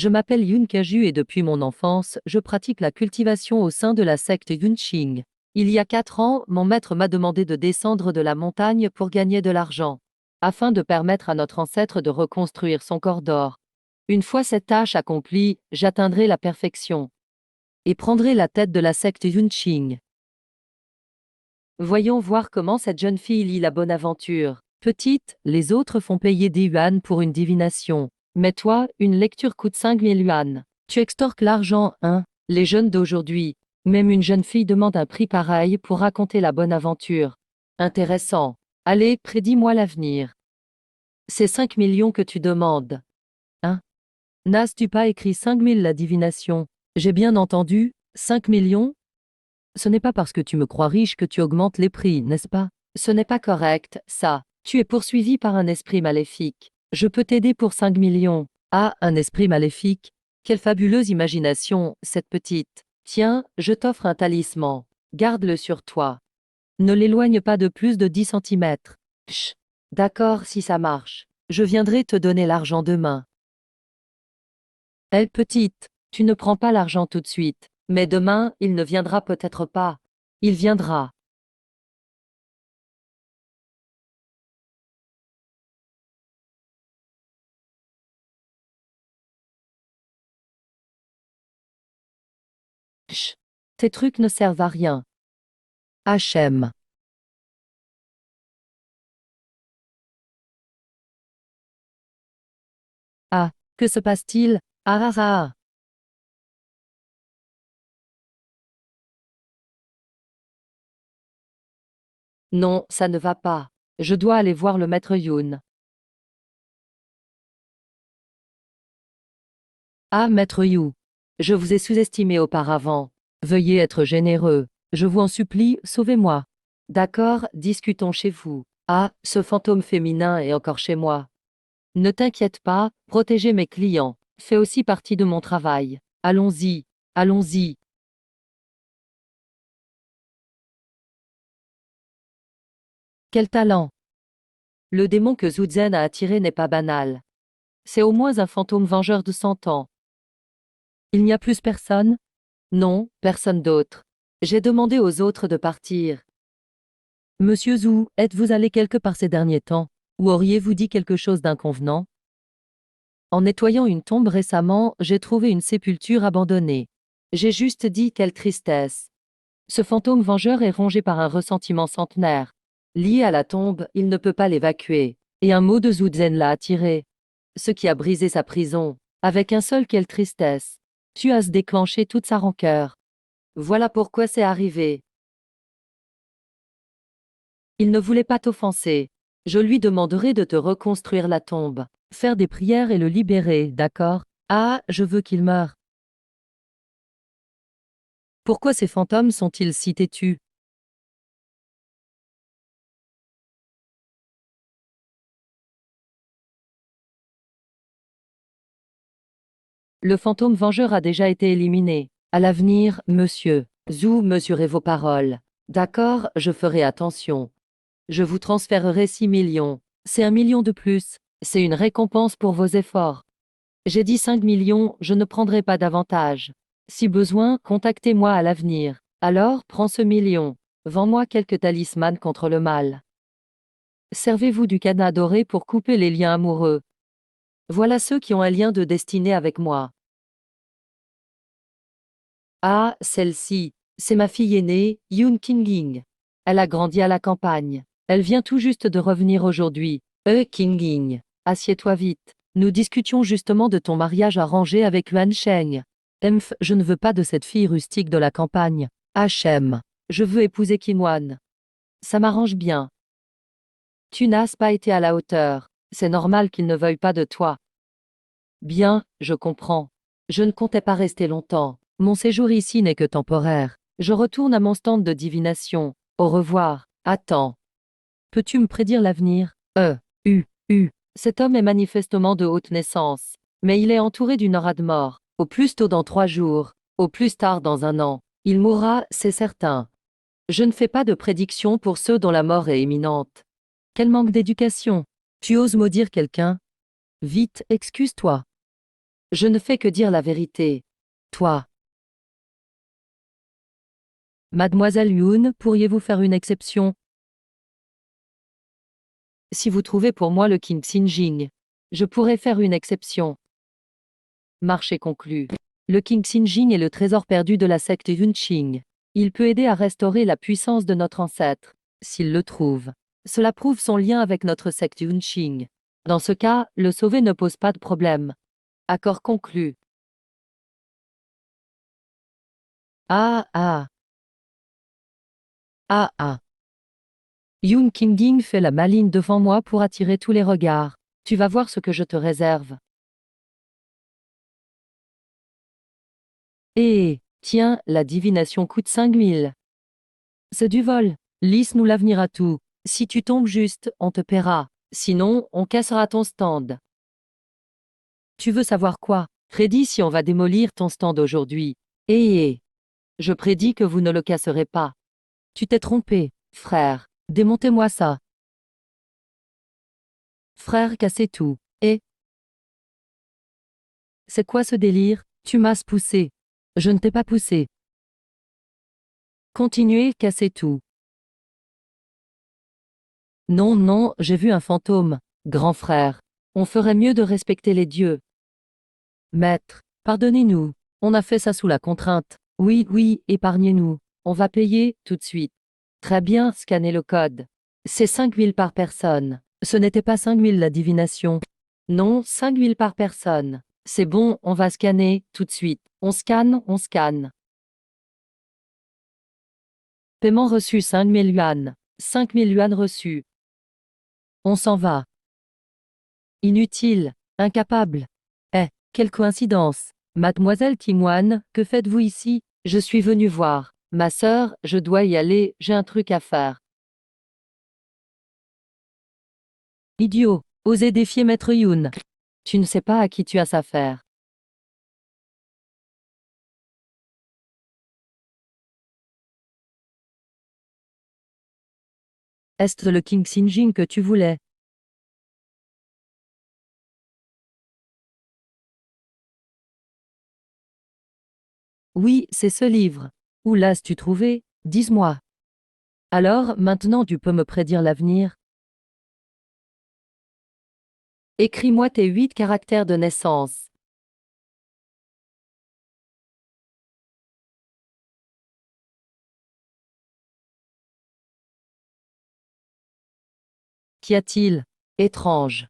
Je m'appelle Yun Kaju et depuis mon enfance, je pratique la cultivation au sein de la secte Yunqing. Il y a 4 ans, mon maître m'a demandé de descendre de la montagne pour gagner de l'argent, afin de permettre à notre ancêtre de reconstruire son corps d'or. Une fois cette tâche accomplie, j'atteindrai la perfection et prendrai la tête de la secte Yunqing. Voyons voir comment cette jeune fille lit la bonne aventure. Petite, les autres font payer des yuan pour une divination. Mais toi, une lecture coûte 5000 yuan. Tu extorques l'argent, hein? Les jeunes d'aujourd'hui, même une jeune fille demande un prix pareil pour raconter la bonne aventure. Intéressant. Allez, prédis-moi l'avenir. C'est 5 millions que tu demandes. Hein? N'as-tu pas écrit 5000 la divination? J'ai bien entendu, 5 millions? Ce n'est pas parce que tu me crois riche que tu augmentes les prix, n'est-ce pas? Ce n'est pas correct, ça. Tu es poursuivi par un esprit maléfique. Je peux t'aider pour 5 millions. Ah, un esprit maléfique. Quelle fabuleuse imagination, cette petite. Tiens, je t'offre un talisman. Garde-le sur toi. Ne l'éloigne pas de plus de 10 centimètres. Chut. D'accord, si ça marche. Je viendrai te donner l'argent demain. Elle petite, tu ne prends pas l'argent tout de suite. Mais demain, il ne viendra peut-être pas. Il viendra. Chut. Tes trucs ne servent à rien. HM. Ah, que se passe-t-il? Ah ah ah. Non, ça ne va pas. Je dois aller voir le maître Yoon. Ah, maître Yu. Je vous ai sous-estimé auparavant. Veuillez être généreux. Je vous en supplie, sauvez-moi. D'accord, discutons chez vous. Ah, ce fantôme féminin est encore chez moi. Ne t'inquiète pas, protéger mes clients fait aussi partie de mon travail. Allons-y, allons-y. Quel talent! Le démon que Zhu Zhen a attiré n'est pas banal. C'est au moins un fantôme vengeur de 100 ans. Il n'y a plus personne? Non, personne d'autre. J'ai demandé aux autres de partir. Monsieur Zhu, êtes-vous allé quelque part ces derniers temps? Ou auriez-vous dit quelque chose d'inconvenant? En nettoyant une tombe récemment, j'ai trouvé une sépulture abandonnée. J'ai juste dit quelle tristesse. Ce fantôme vengeur est rongé par un ressentiment centenaire. Lié à la tombe, il ne peut pas l'évacuer. Et un mot de Zhu Zhen l'a attiré. Ce qui a brisé sa prison. Avec un seul quelle tristesse. Tu as déclenché toute sa rancœur. Voilà pourquoi c'est arrivé. Il ne voulait pas t'offenser. Je lui demanderai de te reconstruire la tombe, faire des prières et le libérer, d'accord? Ah, je veux qu'il meure. Pourquoi ces fantômes sont-ils si têtus? Le fantôme vengeur a déjà été éliminé. À l'avenir, monsieur, Zhu, mesurez vos paroles. D'accord, je ferai attention. Je vous transférerai 6 millions. C'est 1 million de plus. C'est une récompense pour vos efforts. J'ai dit 5 millions, je ne prendrai pas davantage. Si besoin, contactez-moi à l'avenir. Alors, prends ce million. Vends-moi quelques talismans contre le mal. Servez-vous du cadenas doré pour couper les liens amoureux. Voilà ceux qui ont un lien de destinée avec moi. Ah, celle-ci, c'est ma fille aînée, Yoon Kinging. Elle a grandi à la campagne. Elle vient tout juste de revenir aujourd'hui. Kinging, assieds-toi vite. Nous discutions justement de ton mariage arrangé avec Yuan Sheng. Je ne veux pas de cette fille rustique de la campagne. HM. Je veux épouser Kinwan. Ça m'arrange bien. Tu n'as pas été à la hauteur. C'est normal qu'il ne veuille pas de toi. Bien, je comprends. Je ne comptais pas rester longtemps. Mon séjour ici n'est que temporaire. Je retourne à mon stand de divination. Au revoir. Attends. Peux-tu me prédire l'avenir? Cet homme est manifestement de haute naissance. Mais il est entouré d'une aura de mort. Au plus tôt dans 3 jours. Au plus tard dans 1 an. Il mourra, c'est certain. Je ne fais pas de prédiction pour ceux dont la mort est imminente. Quel manque d'éducation. Tu oses maudire quelqu'un? Vite, excuse-toi. Je ne fais que dire la vérité. Toi. Mademoiselle Yoon, pourriez-vous faire une exception? Si vous trouvez pour moi le King Sinjing, je pourrais faire une exception. Marché conclu. Le King Sinjing est le trésor perdu de la secte Yunqing. Il peut aider à restaurer la puissance de notre ancêtre, s'il le trouve. Cela prouve son lien avec notre secte Yunqing. Dans ce cas, le sauver ne pose pas de problème. Accord conclu. Ah ah. Ah ah. Yoon King-ging fait la maline devant moi pour attirer tous les regards. Tu vas voir ce que je te réserve. Eh, tiens, la divination coûte 5000. C'est du vol. Lisse-nous l'avenir à tout. Si tu tombes juste, on te paiera. Sinon, on cassera ton stand. Tu veux savoir quoi? Prédis si on va démolir ton stand aujourd'hui. Eh, je prédis que vous ne le casserez pas. Tu t'es trompé, frère. Démontez-moi ça. Frère, cassez tout. Eh, c'est quoi ce délire? Tu m'as poussé. Je ne t'ai pas poussé. Continuez, cassez tout. Non, non, j'ai vu un fantôme. Grand frère. On ferait mieux de respecter les dieux. Maître, pardonnez-nous. On a fait ça sous la contrainte. Oui, oui, épargnez-nous. On va payer, tout de suite. Très bien, scannez le code. C'est 5000 par personne. Ce n'était pas 5000 la divination. Non, 5000 par personne. C'est bon, on va scanner, tout de suite. On scanne, on scanne. Paiement reçu 5000 yuan. 5000 yuan reçus. On s'en va. Inutile. Incapable. Eh, quelle coïncidence. Mademoiselle Tingwan, que faites-vous ici? Je suis venu voir. Ma sœur, je dois y aller, j'ai un truc à faire. Idiot. Osez défier Maître Yoon. Tu ne sais pas à qui tu as affaire. Est-ce le King Sinjing que tu voulais? Oui, c'est ce livre. Où l'as-tu trouvé? Dis-moi. Alors, maintenant tu peux me prédire l'avenir? Écris-moi tes 8 caractères de naissance. Qu'y a-t-il? Étrange.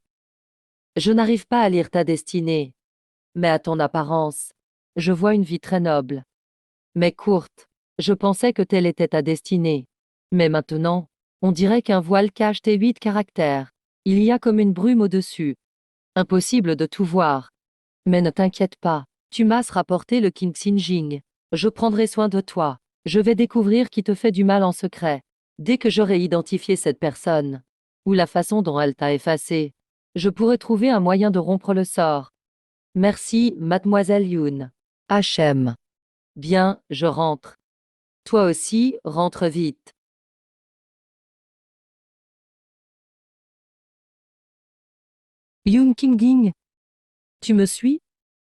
Je n'arrive pas à lire ta destinée. Mais à ton apparence, je vois une vie très noble. Mais courte. Je pensais que telle était ta destinée. Mais maintenant, on dirait qu'un voile cache tes 8 caractères. Il y a comme une brume au-dessus. Impossible de tout voir. Mais ne t'inquiète pas, tu m'as rapporté le King Sinjing. Je prendrai soin de toi. Je vais découvrir qui te fait du mal en secret. Dès que j'aurai identifié cette personne, ou la façon dont elle t'a effacé, je pourrai trouver un moyen de rompre le sort. Merci, mademoiselle Yoon. HM. Bien, je rentre. Toi aussi, rentre vite. Yoon King-ging. Tu me suis?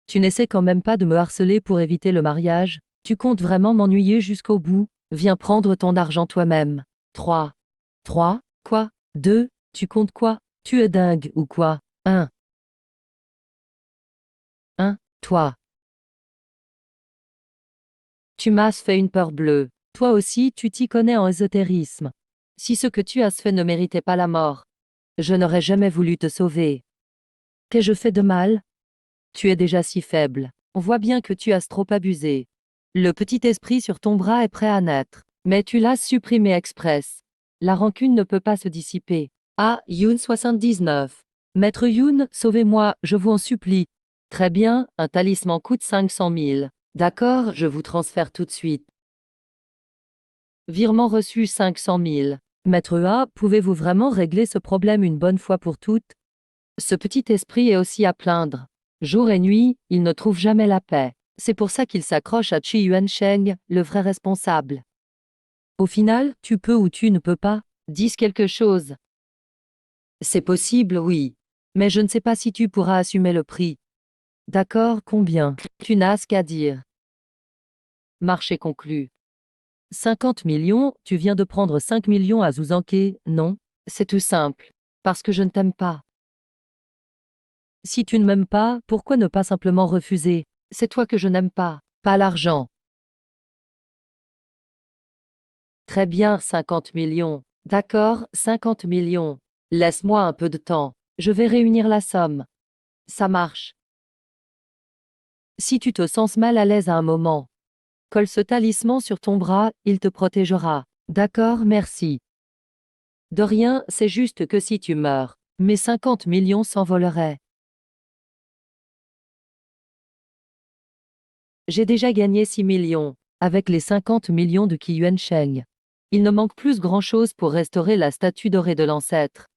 Tu n'essaies quand même pas de me harceler pour éviter le mariage? Tu comptes vraiment m'ennuyer jusqu'au bout? Viens prendre ton argent toi-même. 3. 3? Quoi? 2? Tu comptes quoi? Tu es dingue ou quoi? 1. 1. Toi. Tu m'as fait une peur bleue. Toi aussi, tu t'y connais en ésotérisme. Si ce que tu as fait ne méritait pas la mort, je n'aurais jamais voulu te sauver. Qu'ai-je fait de mal? Tu es déjà si faible. On voit bien que tu as trop abusé. Le petit esprit sur ton bras est prêt à naître. Mais tu l'as supprimé express. La rancune ne peut pas se dissiper. Ah, Yoon 79. Maître Yoon, sauvez-moi, je vous en supplie. Très bien, un talisman coûte 500 000. D'accord, je vous transfère tout de suite. Virement reçu 500 000. Maître A, pouvez-vous vraiment régler ce problème une bonne fois pour toutes? Ce petit esprit est aussi à plaindre. Jour et nuit, il ne trouve jamais la paix. C'est pour ça qu'il s'accroche à Chi Yuansheng, le vrai responsable. Au final, tu peux ou tu ne peux pas. Dis quelque chose. C'est possible, oui. Mais je ne sais pas si tu pourras assumer le prix. D'accord, combien? Tu n'as qu'à dire. Marché conclu. 50 millions, tu viens de prendre 5 millions à Zouzanké, non? C'est tout simple. Parce que je ne t'aime pas. Si tu ne m'aimes pas, pourquoi ne pas simplement refuser? C'est toi que je n'aime pas l'argent. Très bien, 50 millions. D'accord, 50 millions. Laisse-moi un peu de temps. Je vais réunir la somme. Ça marche. Si tu te sens mal à l'aise à un moment, colle ce talisman sur ton bras, il te protégera. D'accord, merci. De rien, c'est juste que si tu meurs, mes 50 millions s'envoleraient. J'ai déjà gagné 6 millions, avec les 50 millions de Qi Yuansheng. Il ne manque plus grand-chose pour restaurer la statue dorée de l'ancêtre.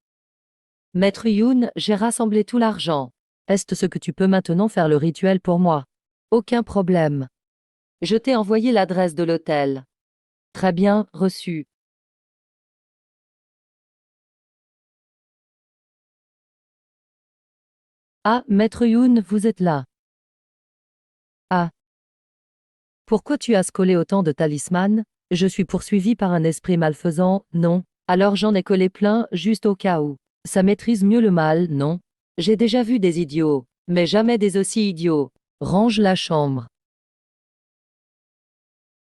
Maître Yun, j'ai rassemblé tout l'argent. Est-ce ce que tu peux maintenant faire le rituel pour moi? Aucun problème. Je t'ai envoyé l'adresse de l'hôtel. Très bien, reçu. Ah, Maître Yun, vous êtes là. Ah. Pourquoi tu as collé autant de talismans? Je suis poursuivi par un esprit malfaisant, non? Alors j'en ai collé plein, juste au cas où. Ça maîtrise mieux le mal, non? J'ai déjà vu des idiots, mais jamais des aussi idiots. Range la chambre.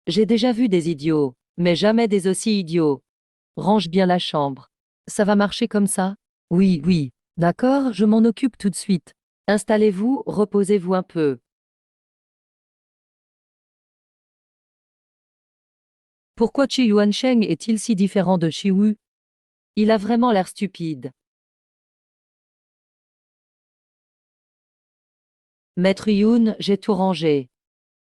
J'ai déjà vu des idiots, mais jamais des aussi idiots. Range bien la chambre. Ça va marcher comme ça? Oui, oui. D'accord, je m'en occupe tout de suite. Installez-vous, reposez-vous un peu. Pourquoi Qi Yuansheng est-il si différent de Shi Wu? Il a vraiment l'air stupide. Maître Yun, j'ai tout rangé.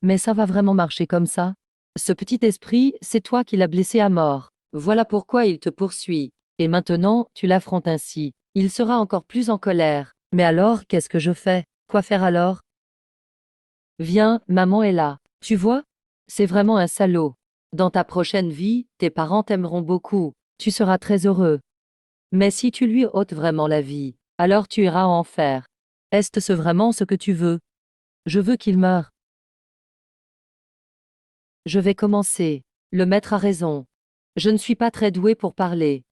Mais ça va vraiment marcher comme ça? Ce petit esprit, c'est toi qui l'as blessé à mort. Voilà pourquoi il te poursuit. Et maintenant, tu l'affrontes ainsi. Il sera encore plus en colère. Mais alors, qu'est-ce que je fais? Quoi faire alors? Viens, maman est là. Tu vois? C'est vraiment un salaud. Dans ta prochaine vie, tes parents t'aimeront beaucoup. Tu seras très heureux. Mais si tu lui ôtes vraiment la vie, alors tu iras en enfer. Est-ce vraiment ce que tu veux? Je veux qu'il meure. Je vais commencer. Le maître a raison. Je ne suis pas très doué pour parler.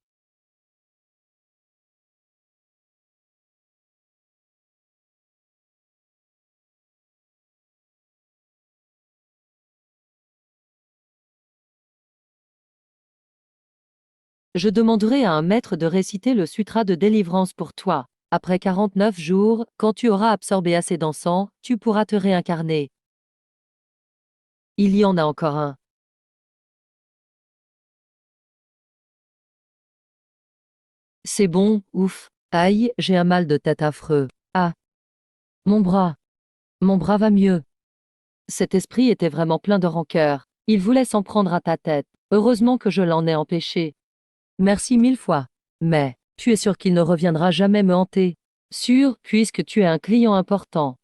Je demanderai à un maître de réciter le sutra de délivrance pour toi. Après 49 jours, quand tu auras absorbé assez d'encens, tu pourras te réincarner. Il y en a encore un. C'est bon, ouf. Aïe, j'ai un mal de tête affreux. Ah. Mon bras. Mon bras va mieux. Cet esprit était vraiment plein de rancœur. Il voulait s'en prendre à ta tête. Heureusement que je l'en ai empêché. Merci 1000 fois. Mais, tu es sûr qu'il ne reviendra jamais me hanter? Sûr, puisque tu es un client important.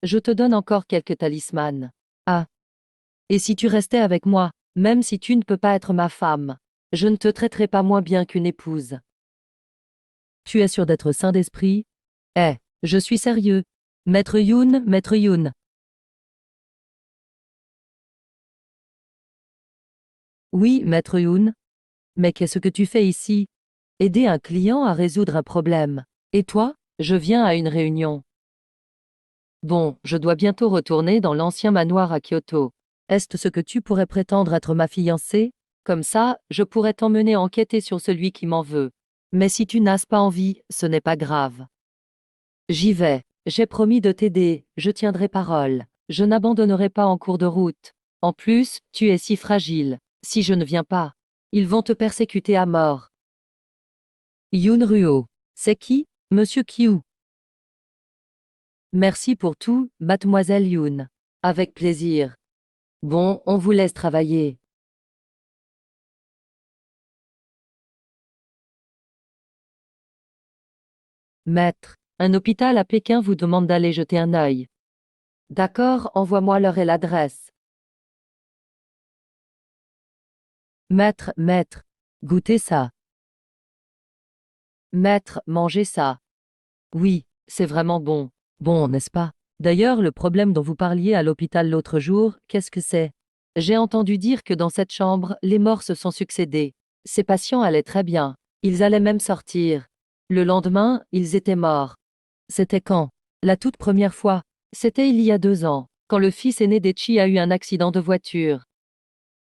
Je te donne encore quelques talismans. Ah. Et si tu restais avec moi, même si tu ne peux pas être ma femme, je ne te traiterai pas moins bien qu'une épouse. Tu es sûr d'être sain d'esprit? Eh, je suis sérieux. Maître Youn, Maître Youn. Oui, Maître Youn. Mais qu'est-ce que tu fais ici? Aider un client à résoudre un problème. Et toi? Je viens à une réunion. Bon, je dois bientôt retourner dans l'ancien manoir à Kyoto. Est-ce ce que tu pourrais prétendre être ma fiancée? Comme ça, je pourrais t'emmener enquêter sur celui qui m'en veut. Mais si tu n'as pas envie, ce n'est pas grave. J'y vais. J'ai promis de t'aider, je tiendrai parole. Je n'abandonnerai pas en cours de route. En plus, tu es si fragile. Si je ne viens pas, ils vont te persécuter à mort. Yun Ruo. C'est qui? Monsieur Qiu. Merci pour tout, mademoiselle Yun. Avec plaisir. Bon, on vous laisse travailler. Maître, un hôpital à Pékin vous demande d'aller jeter un œil. D'accord, envoie-moi l'heure et l'adresse. Maître, maître, goûtez ça. Maître, mangez ça. Oui, c'est vraiment bon. Bon, n'est-ce pas? D'ailleurs, le problème dont vous parliez à l'hôpital l'autre jour, qu'est-ce que c'est? J'ai entendu dire que dans cette chambre, les morts se sont succédés. Ces patients allaient très bien. Ils allaient même sortir. Le lendemain, ils étaient morts. C'était quand? La toute première fois. C'était il y a 2 ans, quand le fils aîné d'Echi a eu un accident de voiture.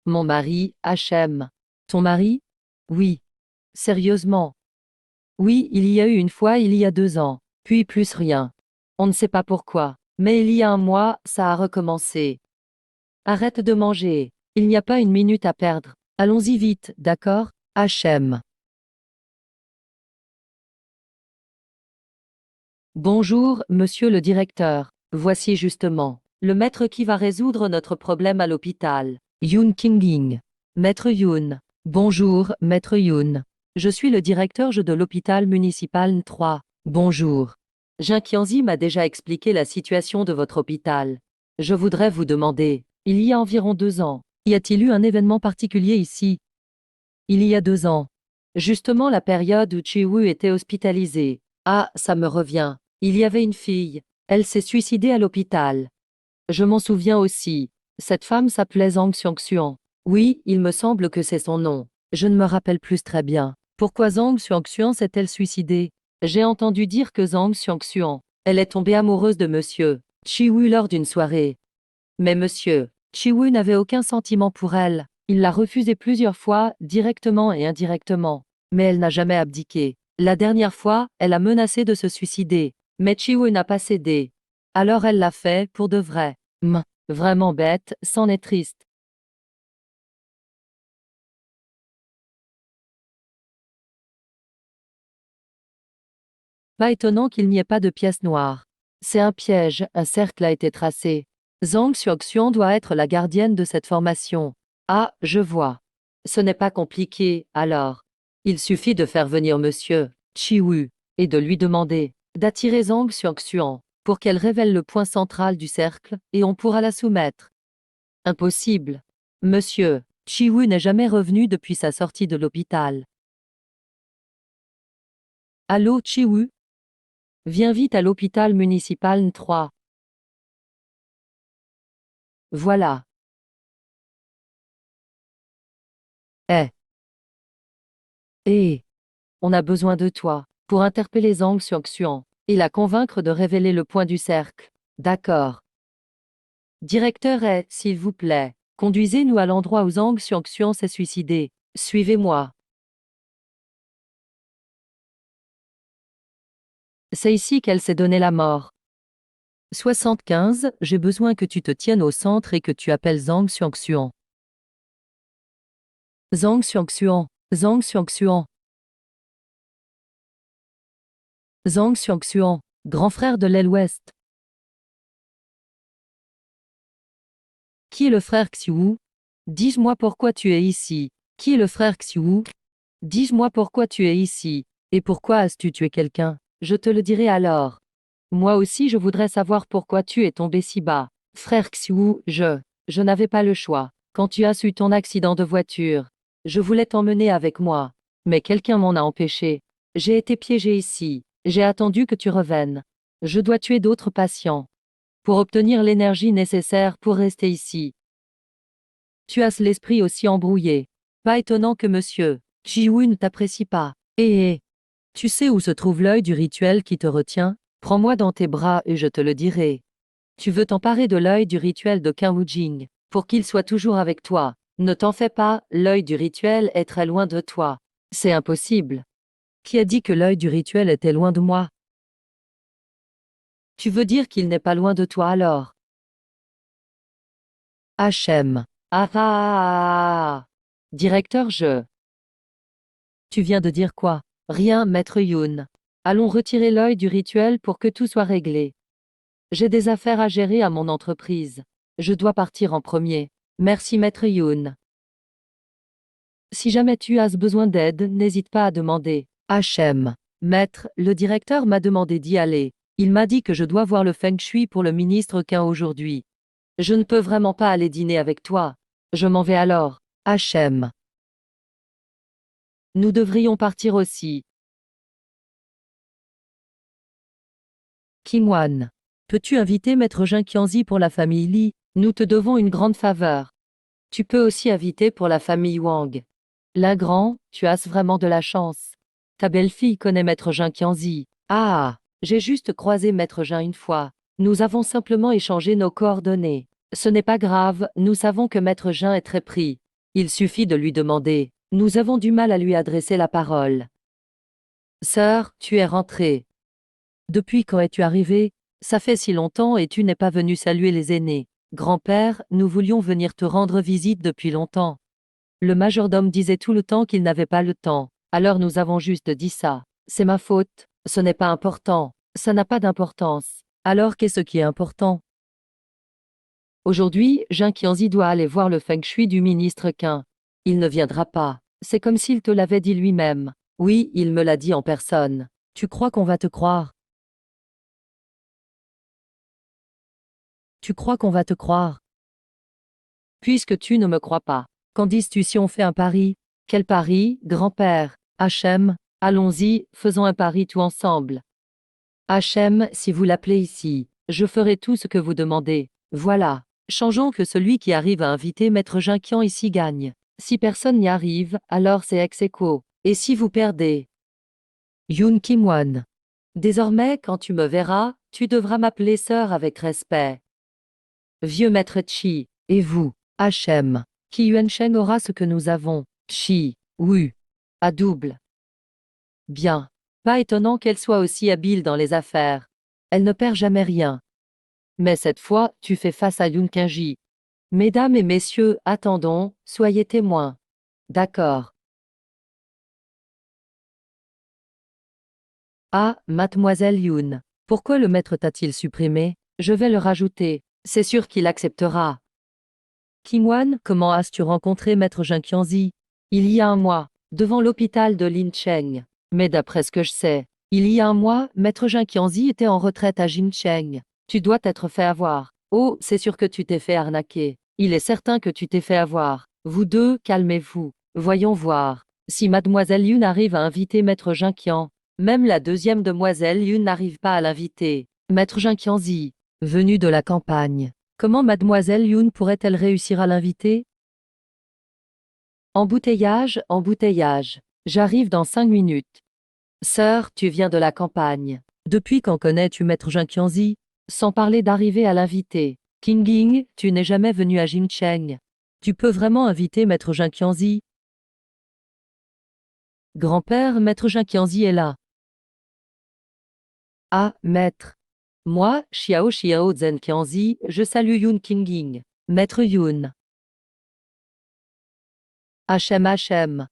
Mon mari, H.M. Ton mari? Oui. Sérieusement? Oui, il y a eu une fois il y a 2 ans, puis plus rien. On ne sait pas pourquoi, mais il y a un mois, ça a recommencé. Arrête de manger. Il n'y a pas une minute à perdre. Allons-y vite, d'accord? H.M. Bonjour, monsieur le directeur. Voici justement le maître qui va résoudre notre problème à l'hôpital. Yoon King-ling. Maître Yoon. Bonjour, maître Yoon. Je suis le directeur de l'hôpital municipal N3. Bonjour. Jin Qianzi m'a déjà expliqué la situation de votre hôpital. Je voudrais vous demander, il y a environ 2 ans, y a-t-il eu un événement particulier ici? Il y a 2 ans. Justement la période où Chi-woo était hospitalisé. Ah, ça me revient. Il y avait une fille. Elle s'est suicidée à l'hôpital. Je m'en souviens aussi. Cette femme s'appelait Zhang Xiangxuan. Oui, il me semble que c'est son nom. Je ne me rappelle plus très bien. Pourquoi Zhang Xiangxuan s'est-elle suicidée? J'ai entendu dire que Zhang Xiangxuan, elle est tombée amoureuse de monsieur Chi-woo lors d'une soirée. Mais monsieur Chi-woo n'avait aucun sentiment pour elle. Il l'a refusée plusieurs fois, directement et indirectement. Mais elle n'a jamais abdiqué. La dernière fois, elle a menacé de se suicider. Mais Chi-woo n'a pas cédé. Alors elle l'a fait, pour de vrai. Vraiment bête, c'en est triste. Pas étonnant qu'il n'y ait pas de pièce noire. C'est un piège, un cercle a été tracé. Zhang Xiaoxian doit être la gardienne de cette formation. Ah, je vois. Ce n'est pas compliqué, alors. Il suffit de faire venir monsieur Chi-woo et de lui demander d'attirer Zhang Xiaoxian pour qu'elle révèle le point central du cercle et on pourra la soumettre. Impossible. Monsieur Chi-woo n'est jamais revenu depuis sa sortie de l'hôpital. Allô, Chi-woo? Viens vite à l'hôpital municipal N3. Voilà. Eh. Eh. On a besoin de toi pour interpeller Zhang Xiaoxian et la convaincre de révéler le point du cercle. D'accord. Directeur s'il vous plaît, conduisez-nous à l'endroit où Zhang Xiaoxian s'est suicidé. Suivez-moi. C'est ici qu'elle s'est donné la mort. 75, j'ai besoin que tu te tiennes au centre et que tu appelles Zhang Xiaoxian. Zhang Xiaoxian. Zhang Xiaoxian. Zhang Xiaoxian, grand frère de l'aile ouest. Qui est le frère Xiu? Dis-moi pourquoi tu es ici. Qui est le frère Xiu? Dis-moi pourquoi tu es ici. Et pourquoi as-tu tué quelqu'un? Je te le dirai alors. Moi aussi je voudrais savoir pourquoi tu es tombé si bas. Frère Xiu, je n'avais pas le choix. Quand tu as eu ton accident de voiture, je voulais t'emmener avec moi. Mais quelqu'un m'en a empêché. J'ai été piégé ici. J'ai attendu que tu reviennes. Je dois tuer d'autres patients pour obtenir l'énergie nécessaire pour rester ici. Tu as l'esprit aussi embrouillé. Pas étonnant que monsieur Ji-woo ne t'apprécie pas. Tu sais où se trouve l'œil du rituel qui te retient? Prends-moi dans tes bras et je te le dirai. Tu veux t'emparer de l'œil du rituel de Kanwujing, pour qu'il soit toujours avec toi. Ne t'en fais pas, l'œil du rituel est très loin de toi. C'est impossible. Qui a dit que l'œil du rituel était loin de moi? Tu veux dire qu'il n'est pas loin de toi alors? HM. Ah ah ah ah. Directeur Tu viens de dire quoi? Rien, maître Yoon. Allons retirer l'œil du rituel pour que tout soit réglé. J'ai des affaires à gérer à mon entreprise. Je dois partir en premier. Merci maître Yoon. Si jamais tu as besoin d'aide, n'hésite pas à demander. HM. Maître, le directeur m'a demandé d'y aller. Il m'a dit que je dois voir le Feng Shui pour le ministre Qin aujourd'hui. Je ne peux vraiment pas aller dîner avec toi. Je m'en vais alors. HM. Nous devrions partir aussi. Kim Wan. Peux-tu inviter Maître Jin Qianzi pour la famille Li? Nous te devons une grande faveur. Tu peux aussi inviter pour la famille Wang. L'ingrand, tu as vraiment de la chance. Ta belle-fille connaît Maître Jin Qianzi. Ah, j'ai juste croisé Maître Jin une fois. Nous avons simplement échangé nos coordonnées. Ce n'est pas grave, nous savons que Maître Jin est très pris. Il suffit de lui demander. Nous avons du mal à lui adresser la parole. Sœur, tu es rentrée. Depuis quand es-tu arrivée? Ça fait si longtemps et tu n'es pas venu saluer les aînés. Grand-père, nous voulions venir te rendre visite depuis longtemps. Le majordome disait tout le temps qu'il n'avait pas le temps. Alors nous avons juste dit ça. C'est ma faute. Ce n'est pas important. Ça n'a pas d'importance. Alors qu'est-ce qui est important? Aujourd'hui, Jin Qianzi doit aller voir le feng shui du ministre Qin. Il ne viendra pas. C'est comme s'il te l'avait dit lui-même. Oui, il me l'a dit en personne. Tu crois qu'on va te croire? Tu crois qu'on va te croire? Puisque tu ne me crois pas. Qu'en dis-tu si on fait un pari? Quel pari, grand-père? Hachem, allons-y, faisons un pari tout ensemble. Hachem, si vous l'appelez ici, je ferai tout ce que vous demandez. Voilà. Changeons que celui qui arrive à inviter Maître Jinquian ici gagne. Si personne n'y arrive, alors c'est ex aequo. Et si vous perdez? Yoon Kim-won. Désormais, quand tu me verras, tu devras m'appeler sœur avec respect. Vieux Maître Chi, et vous, Hachem, qui Yuancheng aura ce que nous avons. Chi, Wu. À double. Bien. Pas étonnant qu'elle soit aussi habile dans les affaires. Elle ne perd jamais rien. Mais cette fois, tu fais face à Yoon Kinji. Mesdames et messieurs, attendons, soyez témoins. D'accord. Ah, mademoiselle Yoon. Pourquoi le maître t'a-t-il supprimé? Je vais le rajouter. C'est sûr qu'il acceptera. Kim-won, comment as-tu rencontré maître Jin Qianzi? Il y a un mois, devant l'hôpital de Lincheng. Mais d'après ce que je sais, il y a un mois, maître Jin Qianzi était en retraite à Jincheng. Tu dois t'être fait avoir. Oh, c'est sûr que tu t'es fait arnaquer. Il est certain que tu t'es fait avoir. Vous deux, calmez-vous. Voyons voir. Si mademoiselle Yoon arrive à inviter maître Jin Qian, même la deuxième demoiselle Yoon n'arrive pas à l'inviter. Maître Jin Qianzi, venu de la campagne. Comment mademoiselle Yoon pourrait-elle réussir à l'inviter? Embouteillage, embouteillage. J'arrive dans 5 minutes. Sœur, tu viens de la campagne. Depuis quand connais-tu maître Jin Qianzi? Sans parler d'arriver à l'inviter. King Ying, tu n'es jamais venu à Jincheng. Tu peux vraiment inviter maître Jin Qianzi? Grand-père, maître Jin Qianzi est là. Ah, maître. Moi, Xiao Zhen Qianzi, je salue Yoon Ying. Maître Yoon. Hachem.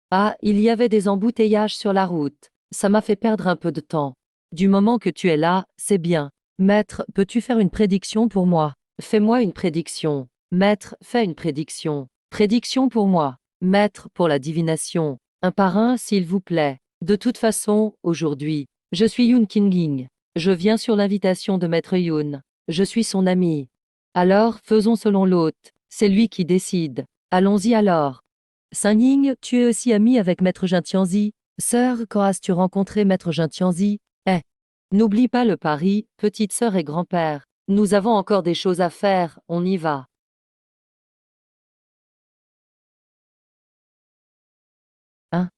Ah, il y avait des embouteillages sur la route. Ça m'a fait perdre un peu de temps. Du moment que tu es là, c'est bien. Maître, peux-tu faire une prédiction pour moi? Fais-moi une prédiction. Maître, fais une prédiction. Prédiction pour moi. Maître, pour la divination. Un par un, s'il vous plaît. De toute façon, aujourd'hui, je suis Yoon Ying. Je viens sur l'invitation de Maître Yoon. Je suis son ami. Alors, faisons selon l'hôte. C'est lui qui décide. Allons-y alors. Saint Ying, tu es aussi ami avec Maître Jin Qianzi. Sœur, quand as-tu rencontré Maître Jin Qianzi? N'oublie pas le pari, petite sœur et grand-père. Nous avons encore des choses à faire, on y va. Hein?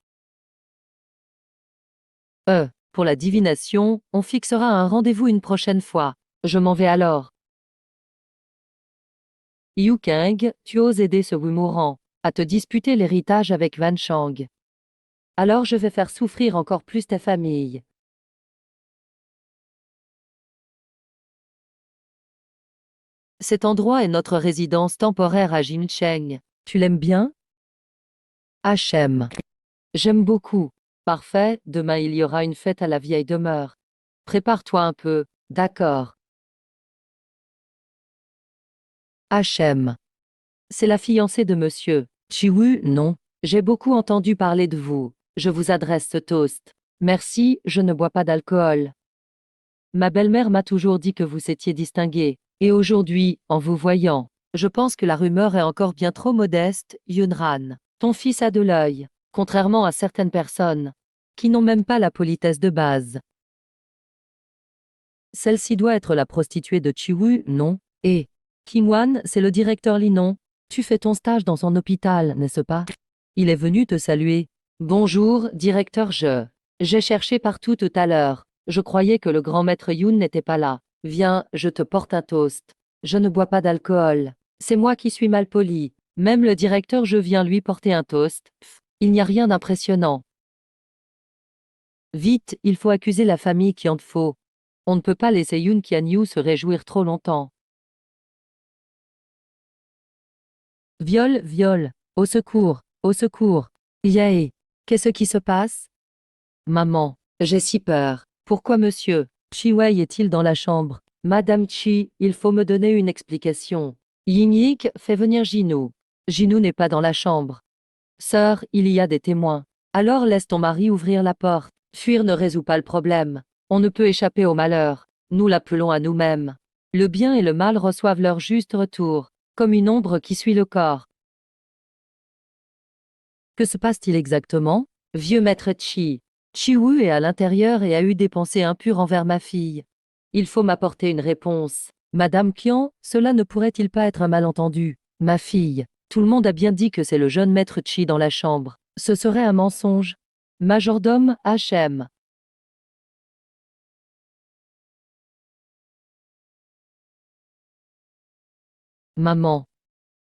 Pour la divination, on fixera un rendez-vous une prochaine fois. Je m'en vais alors. Yu Kang, tu oses aider ce Wu mourant à te disputer l'héritage avec Van Chang. Alors je vais faire souffrir encore plus ta famille. Cet endroit est notre résidence temporaire à Jincheng. Tu l'aimes bien? Hachem. J'aime beaucoup. Parfait, demain il y aura une fête à la vieille demeure. Prépare-toi un peu, d'accord. Hachem. C'est la fiancée de monsieur. Chiwu, non. J'ai beaucoup entendu parler de vous. Je vous adresse ce toast. Merci, je ne bois pas d'alcool. Ma belle-mère m'a toujours dit que vous étiez distingué. Et aujourd'hui, en vous voyant, je pense que la rumeur est encore bien trop modeste, Yunran. Ton fils a de l'œil, contrairement à certaines personnes, qui n'ont même pas la politesse de base. Celle-ci doit être la prostituée de Chiwu, non? Et Kim-wan, c'est le directeur Lee, non? Tu fais ton stage dans son hôpital, n'est-ce pas? Il est venu te saluer. Bonjour, directeur, j'ai cherché partout tout à l'heure. Je croyais que le grand maître Yoon n'était pas là. Viens, je te porte un toast. Je ne bois pas d'alcool. C'est moi qui suis mal poli. Même le directeur, je viens lui porter un toast. Pff, il n'y a rien d'impressionnant. Vite, il faut accuser la famille qui en faut. On ne peut pas laisser Yoon Kian-yu se réjouir trop longtemps. Viol, viol. Au secours, au secours. Yaé. Qu'est-ce qui se passe? Maman, j'ai si peur. Pourquoi monsieur Chi Wei est-il dans la chambre? Madame Chi, il faut me donner une explication. Ying Yik, fais venir Jinou. Jinou n'est pas dans la chambre. Sœur, il y a des témoins. Alors laisse ton mari ouvrir la porte. Fuir ne résout pas le problème. On ne peut échapper au malheur. Nous l'appelons à nous-mêmes. Le bien et le mal reçoivent leur juste retour, comme une ombre qui suit le corps. Que se passe-t-il exactement? Vieux maître Chi. Chi-Wu est à l'intérieur et a eu des pensées impures envers ma fille. Il faut m'apporter une réponse. Madame Qian, cela ne pourrait-il pas être un malentendu? Ma fille, tout le monde a bien dit que c'est le jeune maître Chi dans la chambre. Ce serait un mensonge. Majordome, HM. Maman.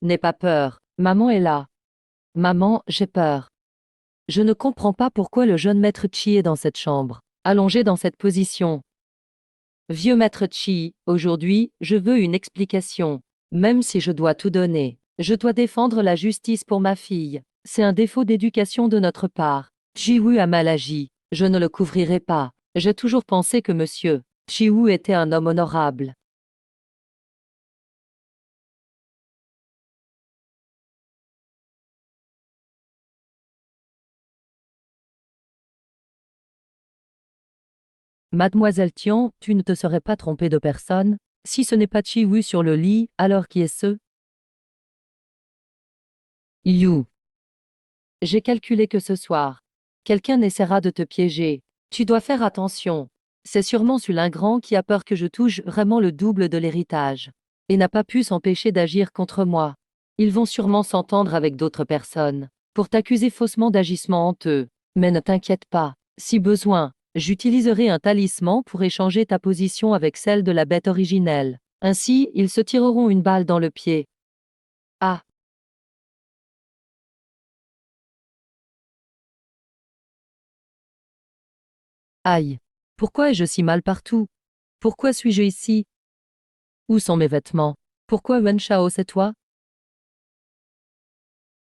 N'aie pas peur. Maman est là. Maman, j'ai peur. Je ne comprends pas pourquoi le jeune maître Chi est dans cette chambre, allongé dans cette position. Vieux maître Chi, aujourd'hui, je veux une explication. Même si je dois tout donner, je dois défendre la justice pour ma fille. C'est un défaut d'éducation de notre part. Ji-Wu a mal agi. Je ne le couvrirai pas. J'ai toujours pensé que monsieur Ji-Wu était un homme honorable. Mademoiselle Tian, tu ne te serais pas trompée de personne? Si ce n'est pas Chi-Wu sur le lit, alors qui est ce? You. J'ai calculé que ce soir, quelqu'un essaiera de te piéger. Tu dois faire attention. C'est sûrement celui-là grand qui a peur que je touche vraiment le double de l'héritage. Et n'a pas pu s'empêcher d'agir contre moi. Ils vont sûrement s'entendre avec d'autres personnes, pour t'accuser faussement d'agissement honteux. Mais ne t'inquiète pas. Si besoin, j'utiliserai un talisman pour échanger ta position avec celle de la bête originelle. Ainsi, ils se tireront une balle dans le pied. Ah. Aïe. Pourquoi ai-je si mal partout? Pourquoi suis-je ici? Où sont mes vêtements? Pourquoi Wen Shao c'est toi?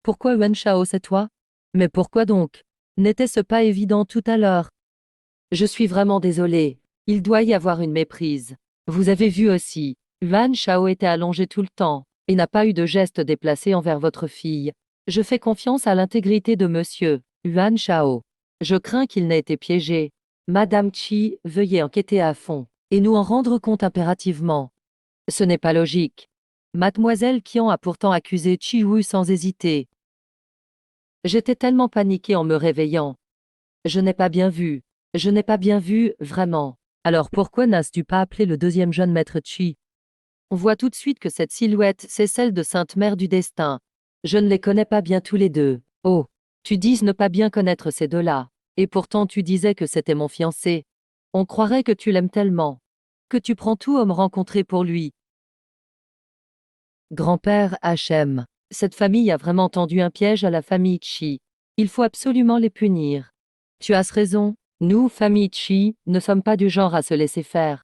Pourquoi Wen Shao c'est toi? Mais pourquoi donc? N'était-ce pas évident tout à l'heure? Je suis vraiment désolé. Il doit y avoir une méprise. Vous avez vu aussi, Wen Shao était allongé tout le temps, et n'a pas eu de geste déplacé envers votre fille. Je fais confiance à l'intégrité de monsieur Wen Shao. Je crains qu'il n'ait été piégé. Madame Chi, veuillez enquêter à fond, et nous en rendre compte impérativement. Ce n'est pas logique. Mademoiselle Qian a pourtant accusé Chi Wu sans hésiter. J'étais tellement paniquée en me réveillant. Je n'ai pas bien vu. Je n'ai pas bien vu, vraiment. Alors pourquoi n'as-tu pas appelé le deuxième jeune maître Chi? On voit tout de suite que cette silhouette, c'est celle de Sainte Mère du Destin. Je ne les connais pas bien tous les deux. Oh, tu dises ne pas bien connaître ces deux-là. Et pourtant tu disais que c'était mon fiancé. On croirait que tu l'aimes tellement. Que tu prends tout homme rencontré pour lui. Grand-père HM. Cette famille a vraiment tendu un piège à la famille Chi. Il faut absolument les punir. Tu as raison, nous, famille Chi, ne sommes pas du genre à se laisser faire.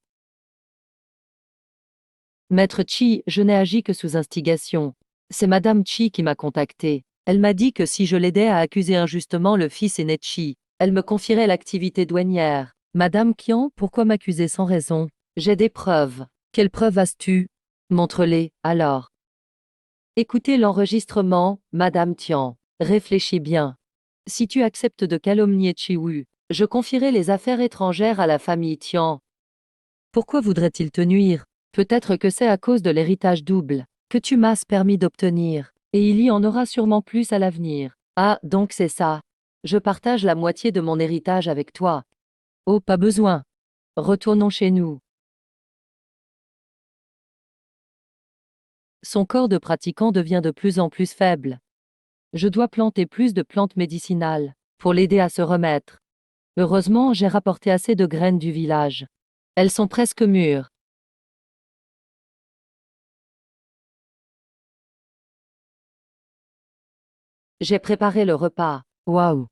Maître Chi, je n'ai agi que sous instigation. C'est Madame Chi qui m'a contacté. Elle m'a dit que si je l'aidais à accuser injustement le fils aîné de Chi, elle me confierait l'activité douanière. Madame Qian, pourquoi m'accuser sans raison? J'ai des preuves. Quelles preuves as-tu? Montre-les, alors. Écoutez l'enregistrement, Madame Tian. Réfléchis bien. Si tu acceptes de calomnier Chiwu, je confierai les affaires étrangères à la famille Tian. Pourquoi voudrait-il te nuire? Peut-être que c'est à cause de l'héritage double que tu m'as permis d'obtenir, et il y en aura sûrement plus à l'avenir. Ah, donc c'est ça. Je partage la moitié de mon héritage avec toi. Oh, pas besoin. Retournons chez nous. Son corps de pratiquant devient de plus en plus faible. Je dois planter plus de plantes médicinales pour l'aider à se remettre. Heureusement, j'ai rapporté assez de graines du village. Elles sont presque mûres. J'ai préparé le repas. Waouh!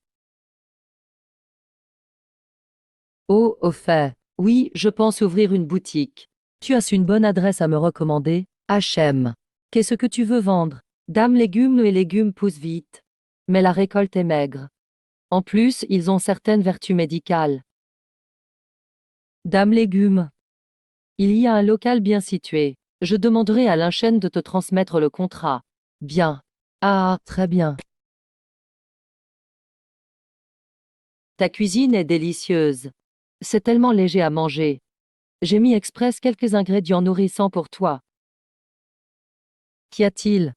Oh, au fait. Oui, je pense ouvrir une boutique. Tu as une bonne adresse à me recommander? H&M. Qu'est-ce que tu veux vendre? Dame légumes et légumes poussent vite. Mais la récolte est maigre. En plus, ils ont certaines vertus médicales. Dame légumes. Il y a un local bien situé. Je demanderai à l'enchaîne de te transmettre le contrat. Bien. Ah, très bien. Ta cuisine est délicieuse. C'est tellement léger à manger. J'ai mis express quelques ingrédients nourrissants pour toi. Qu'y a-t-il?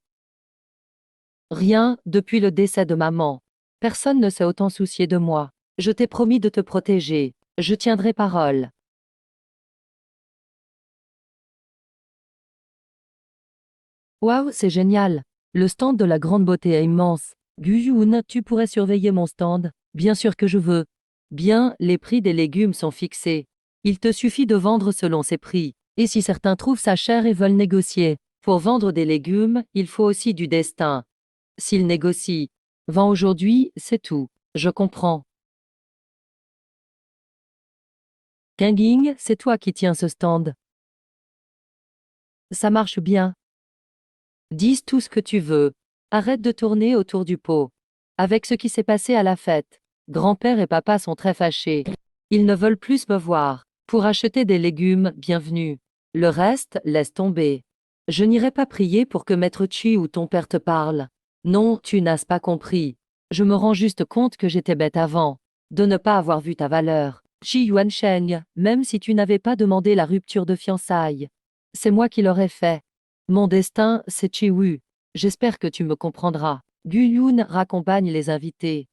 Rien, depuis le décès de maman. Personne ne s'est autant soucié de moi. Je t'ai promis de te protéger. Je tiendrai parole. Waouh, c'est génial. Le stand de la grande beauté est immense. Guyun, tu pourrais surveiller mon stand? Bien sûr que je veux. Bien, les prix des légumes sont fixés. Il te suffit de vendre selon ces prix. Et si certains trouvent ça cher et veulent négocier, pour vendre des légumes, il faut aussi du destin. S'ils négocient, vends aujourd'hui, c'est tout. Je comprends. Kanging, c'est toi qui tiens ce stand. Ça marche bien. Dis tout ce que tu veux. Arrête de tourner autour du pot. Avec ce qui s'est passé à la fête, grand-père et papa sont très fâchés. Ils ne veulent plus me voir. Pour acheter des légumes, bienvenue. Le reste, laisse tomber. Je n'irai pas prier pour que Maître Chi ou ton père te parle. Non, tu n'as pas compris. Je me rends juste compte que j'étais bête avant, de ne pas avoir vu ta valeur. Chi Yuansheng, même si tu n'avais pas demandé la rupture de fiançailles. C'est moi qui l'aurais fait. Mon destin, c'est Chi Wu. J'espère que tu me comprendras. Gu Yun raccompagne les invités.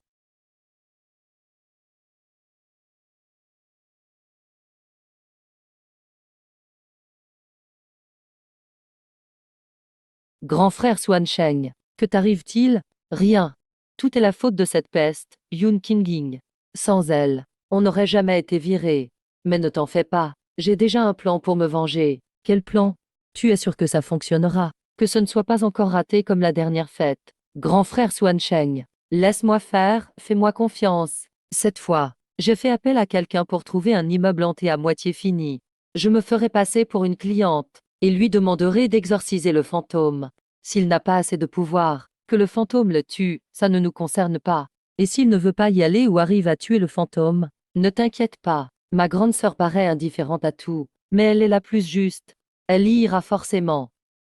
Grand frère Xuan Sheng, que t'arrive-t-il? Rien. Tout est la faute de cette peste, Yun Qinging. Sans elle, on n'aurait jamais été viré. Mais ne t'en fais pas, j'ai déjà un plan pour me venger. Quel plan? Tu es sûr que ça fonctionnera? Que ce ne soit pas encore raté comme la dernière fête. Grand frère Xuan Sheng, laisse-moi faire, fais-moi confiance. Cette fois, j'ai fait appel à quelqu'un pour trouver un immeuble hanté à moitié fini. Je me ferai passer pour une cliente et lui demanderai d'exorciser le fantôme. S'il n'a pas assez de pouvoir, que le fantôme le tue, ça ne nous concerne pas. Et s'il ne veut pas y aller ou arrive à tuer le fantôme, ne t'inquiète pas, ma grande sœur paraît indifférente à tout, mais elle est la plus juste. Elle y ira forcément.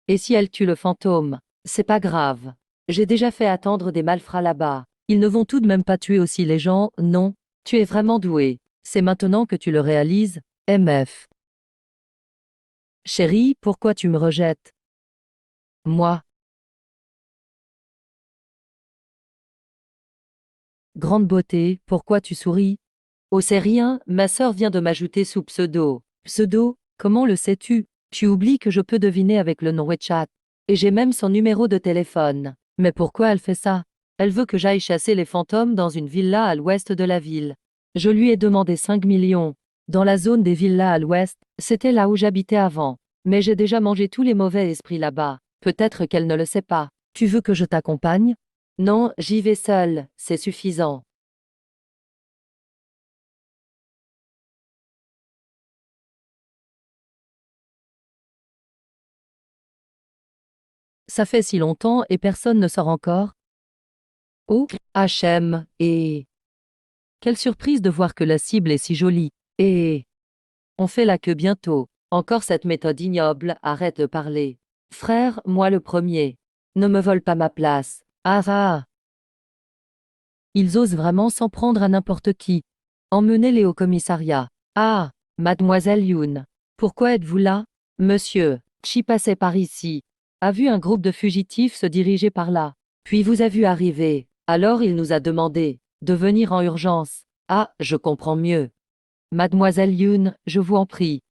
Et si elle tue le fantôme, c'est pas grave. J'ai déjà fait attendre des malfrats là-bas. Ils ne vont tout de même pas tuer aussi les gens, non? Tu es vraiment doué. C'est maintenant que tu le réalises, MF. Chérie, pourquoi tu me rejettes? Moi, grande beauté, pourquoi tu souris? Oh, c'est rien, ma sœur vient de m'ajouter sous pseudo. Pseudo, comment le sais-tu? Tu oublies que je peux deviner avec le nom WeChat. Et j'ai même son numéro de téléphone. Mais pourquoi elle fait ça? Elle veut que j'aille chasser les fantômes dans une villa à l'ouest de la ville. Je lui ai demandé 5 millions. Dans la zone des villas à l'ouest, c'était là où j'habitais avant. Mais j'ai déjà mangé tous les mauvais esprits là-bas. Peut-être qu'elle ne le sait pas. Tu veux que je t'accompagne? Non, j'y vais seule, c'est suffisant. Ça fait si longtemps et personne ne sort encore? Oh, HM, et... Quelle surprise de voir que la cible est si jolie. Et... On fait la queue bientôt. Encore cette méthode ignoble, arrête de parler. Frère, moi le premier. Ne me vole pas ma place. Ah ah. Ils osent vraiment s'en prendre à n'importe qui. Emmenez-les au commissariat. Ah, mademoiselle Yoon. Pourquoi êtes-vous là? Monsieur, Chi passait par ici. A vu un groupe de fugitifs se diriger par là. Puis vous a vu arriver. Alors il nous a demandé de venir en urgence. Ah, je comprends mieux. Mademoiselle Yoon, je vous en prie.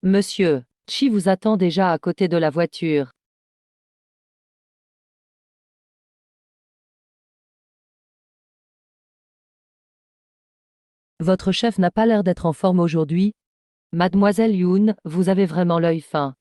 Monsieur, Chi vous attend déjà à côté de la voiture. Votre chef n'a pas l'air d'être en forme aujourd'hui. Mademoiselle Yoon, vous avez vraiment l'œil fin.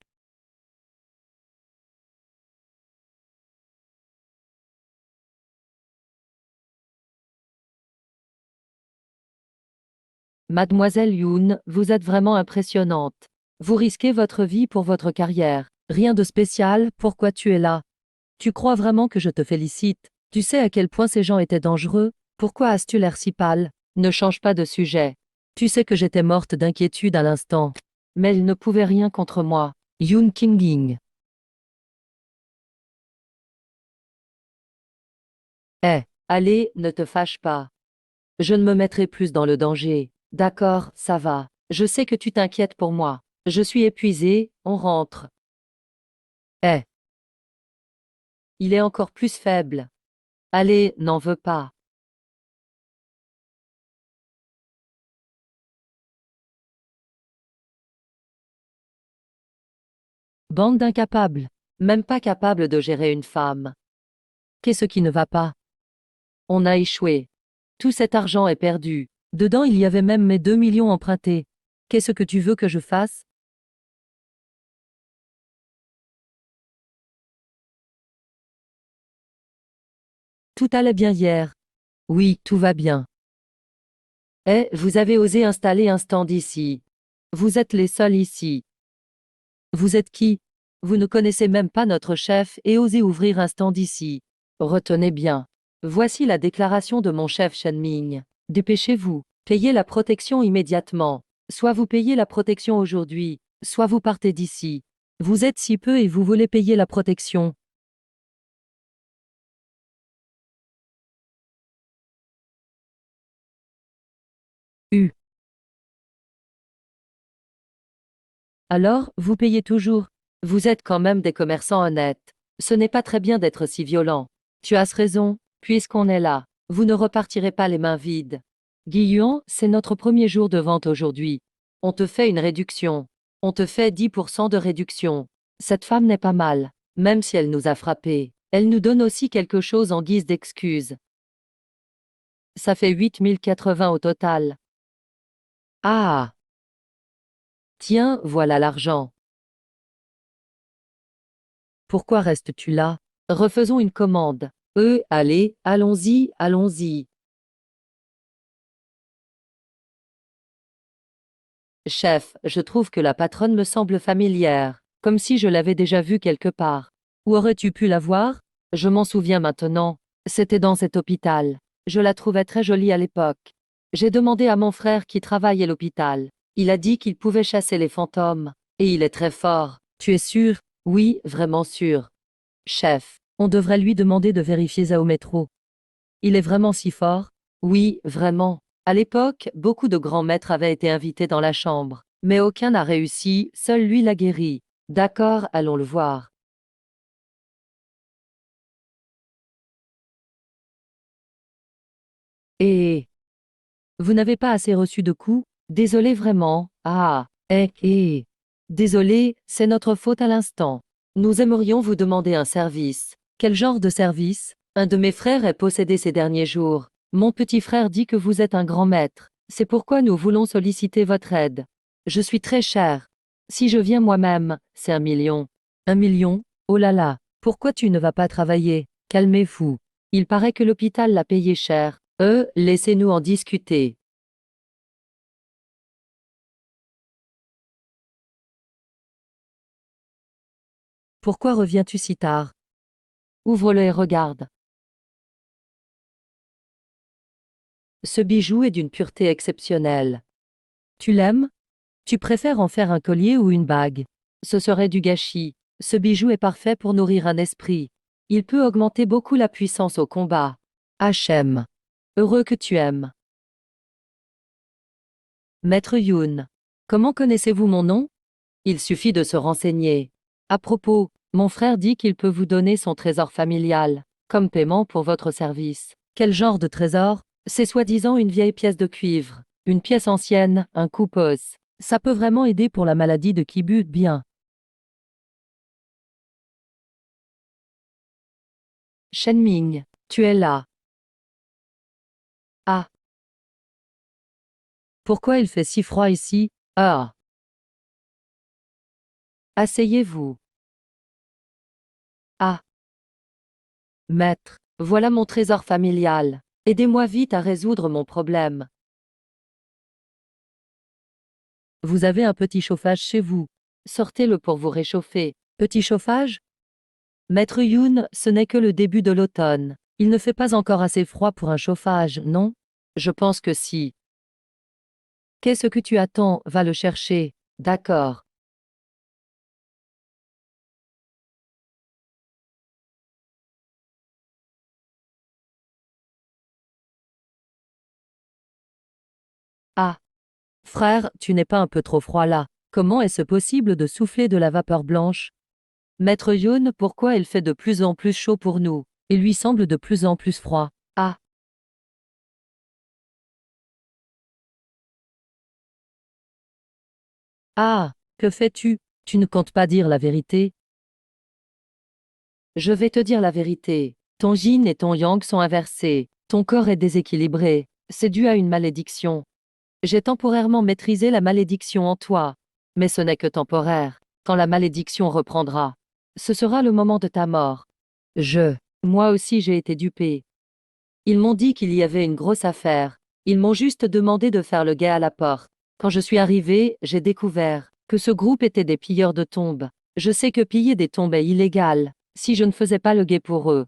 Mademoiselle Yoon, vous êtes vraiment impressionnante. Vous risquez votre vie pour votre carrière. Rien de spécial, pourquoi tu es là? Tu crois vraiment que je te félicite? Tu sais à quel point ces gens étaient dangereux? Pourquoi as-tu l'air si pâle? Ne change pas de sujet. Tu sais que j'étais morte d'inquiétude à l'instant. Mais ils ne pouvaient rien contre moi. Yoon King-ling. Allez, ne te fâche pas. Je ne me mettrai plus dans le danger. D'accord, ça va. Je sais que tu t'inquiètes pour moi. Je suis épuisée, on rentre. Eh, il est encore plus faible. Allez, n'en veux pas. Bande d'incapables. Même pas capable de gérer une femme. Qu'est-ce qui ne va pas? On a échoué. Tout cet argent est perdu. Dedans il y avait même mes 2 millions empruntés. Qu'est-ce que tu veux que je fasse? Tout allait bien hier. Oui, tout va bien. Vous avez osé installer un stand ici. Vous êtes les seuls ici. Vous êtes qui? Vous ne connaissez même pas notre chef et osez ouvrir un stand ici. Retenez bien. Voici la déclaration de mon chef Shen Ming. Dépêchez-vous. Payez la protection immédiatement. Soit vous payez la protection aujourd'hui, soit vous partez d'ici. Vous êtes si peu et vous voulez payer la protection. U. Alors, vous payez toujours. Vous êtes quand même des commerçants honnêtes. Ce n'est pas très bien d'être si violent. Tu as raison, puisqu'on est là. Vous ne repartirez pas les mains vides. Guillaume, c'est notre premier jour de vente aujourd'hui. On te fait une réduction. On te fait 10% de réduction. Cette femme n'est pas mal, même si elle nous a frappés. Elle nous donne aussi quelque chose en guise d'excuse. Ça fait 8080 au total. Ah! Tiens, voilà l'argent. Pourquoi restes-tu là? Refaisons une commande. Allez, allons-y, allons-y. Chef, je trouve que la patronne me semble familière, comme si je l'avais déjà vue quelque part. Où aurais-tu pu la voir? Je m'en souviens maintenant. C'était dans cet hôpital. Je la trouvais très jolie à l'époque. J'ai demandé à mon frère qui travaille à l'hôpital. Il a dit qu'il pouvait chasser les fantômes. Et il est très fort. Tu es sûr? Oui, vraiment sûr. Chef, on devrait lui demander de vérifier ça au métro. Il est vraiment si fort? Oui, vraiment. À l'époque, beaucoup de grands maîtres avaient été invités dans la chambre, mais aucun n'a réussi, seul lui l'a guéri. D'accord, allons le voir. Et vous n'avez pas assez reçu de coups? Désolé vraiment. Ah, désolé, c'est notre faute à l'instant. Nous aimerions vous demander un service. Quel genre de service? Un de mes frères est possédé ces derniers jours. Mon petit frère dit que vous êtes un grand maître. C'est pourquoi nous voulons solliciter votre aide. Je suis très cher. Si je viens moi-même, c'est 1 million. 1 million? Oh là là, pourquoi tu ne vas pas travailler? Calmez-vous. Il paraît que l'hôpital l'a payé cher. Laissez-nous en discuter. Pourquoi reviens-tu si tard? Ouvre-le et regarde. Ce bijou est d'une pureté exceptionnelle. Tu l'aimes? Tu préfères en faire un collier ou une bague? Ce serait du gâchis. Ce bijou est parfait pour nourrir un esprit. Il peut augmenter beaucoup la puissance au combat. HM. Heureux que tu aimes. Maître Yoon. Comment connaissez-vous mon nom? Il suffit de se renseigner. À propos, mon frère dit qu'il peut vous donner son trésor familial, comme paiement pour votre service. Quel genre de trésor? C'est soi-disant une vieille pièce de cuivre. Une pièce ancienne, un coupe-os. Ça peut vraiment aider pour la maladie de qui bute bien. Shenming, tu es là. Ah, Pourquoi il fait si froid ici? Ah. Asseyez-vous. Ah. Maître, voilà mon trésor familial. Aidez-moi vite à résoudre mon problème. Vous avez un petit chauffage chez vous. Sortez-le pour vous réchauffer. Petit chauffage? Maître Yoon, ce n'est que le début de l'automne. Il ne fait pas encore assez froid pour un chauffage, non? Je pense que si. Qu'est-ce que tu attends? Va le chercher. D'accord. Ah. Frère, tu n'es pas un peu trop froid là. Comment est-ce possible de souffler de la vapeur blanche? Maître Yoon, pourquoi il fait de plus en plus chaud pour nous? Il lui semble de plus en plus froid. Ah. Ah. Que fais-tu? Tu ne comptes pas dire la vérité? Je vais te dire la vérité. Ton yin et ton yang sont inversés. Ton corps est déséquilibré. C'est dû à une malédiction. J'ai temporairement maîtrisé la malédiction en toi. Mais ce n'est que temporaire. Quand la malédiction reprendra, ce sera le moment de ta mort. Moi aussi j'ai été dupé. Ils m'ont dit qu'il y avait une grosse affaire. Ils m'ont juste demandé de faire le guet à la porte. Quand je suis arrivé, j'ai découvert que ce groupe était des pilleurs de tombes. Je sais que piller des tombes est illégal. Si je ne faisais pas le guet pour eux,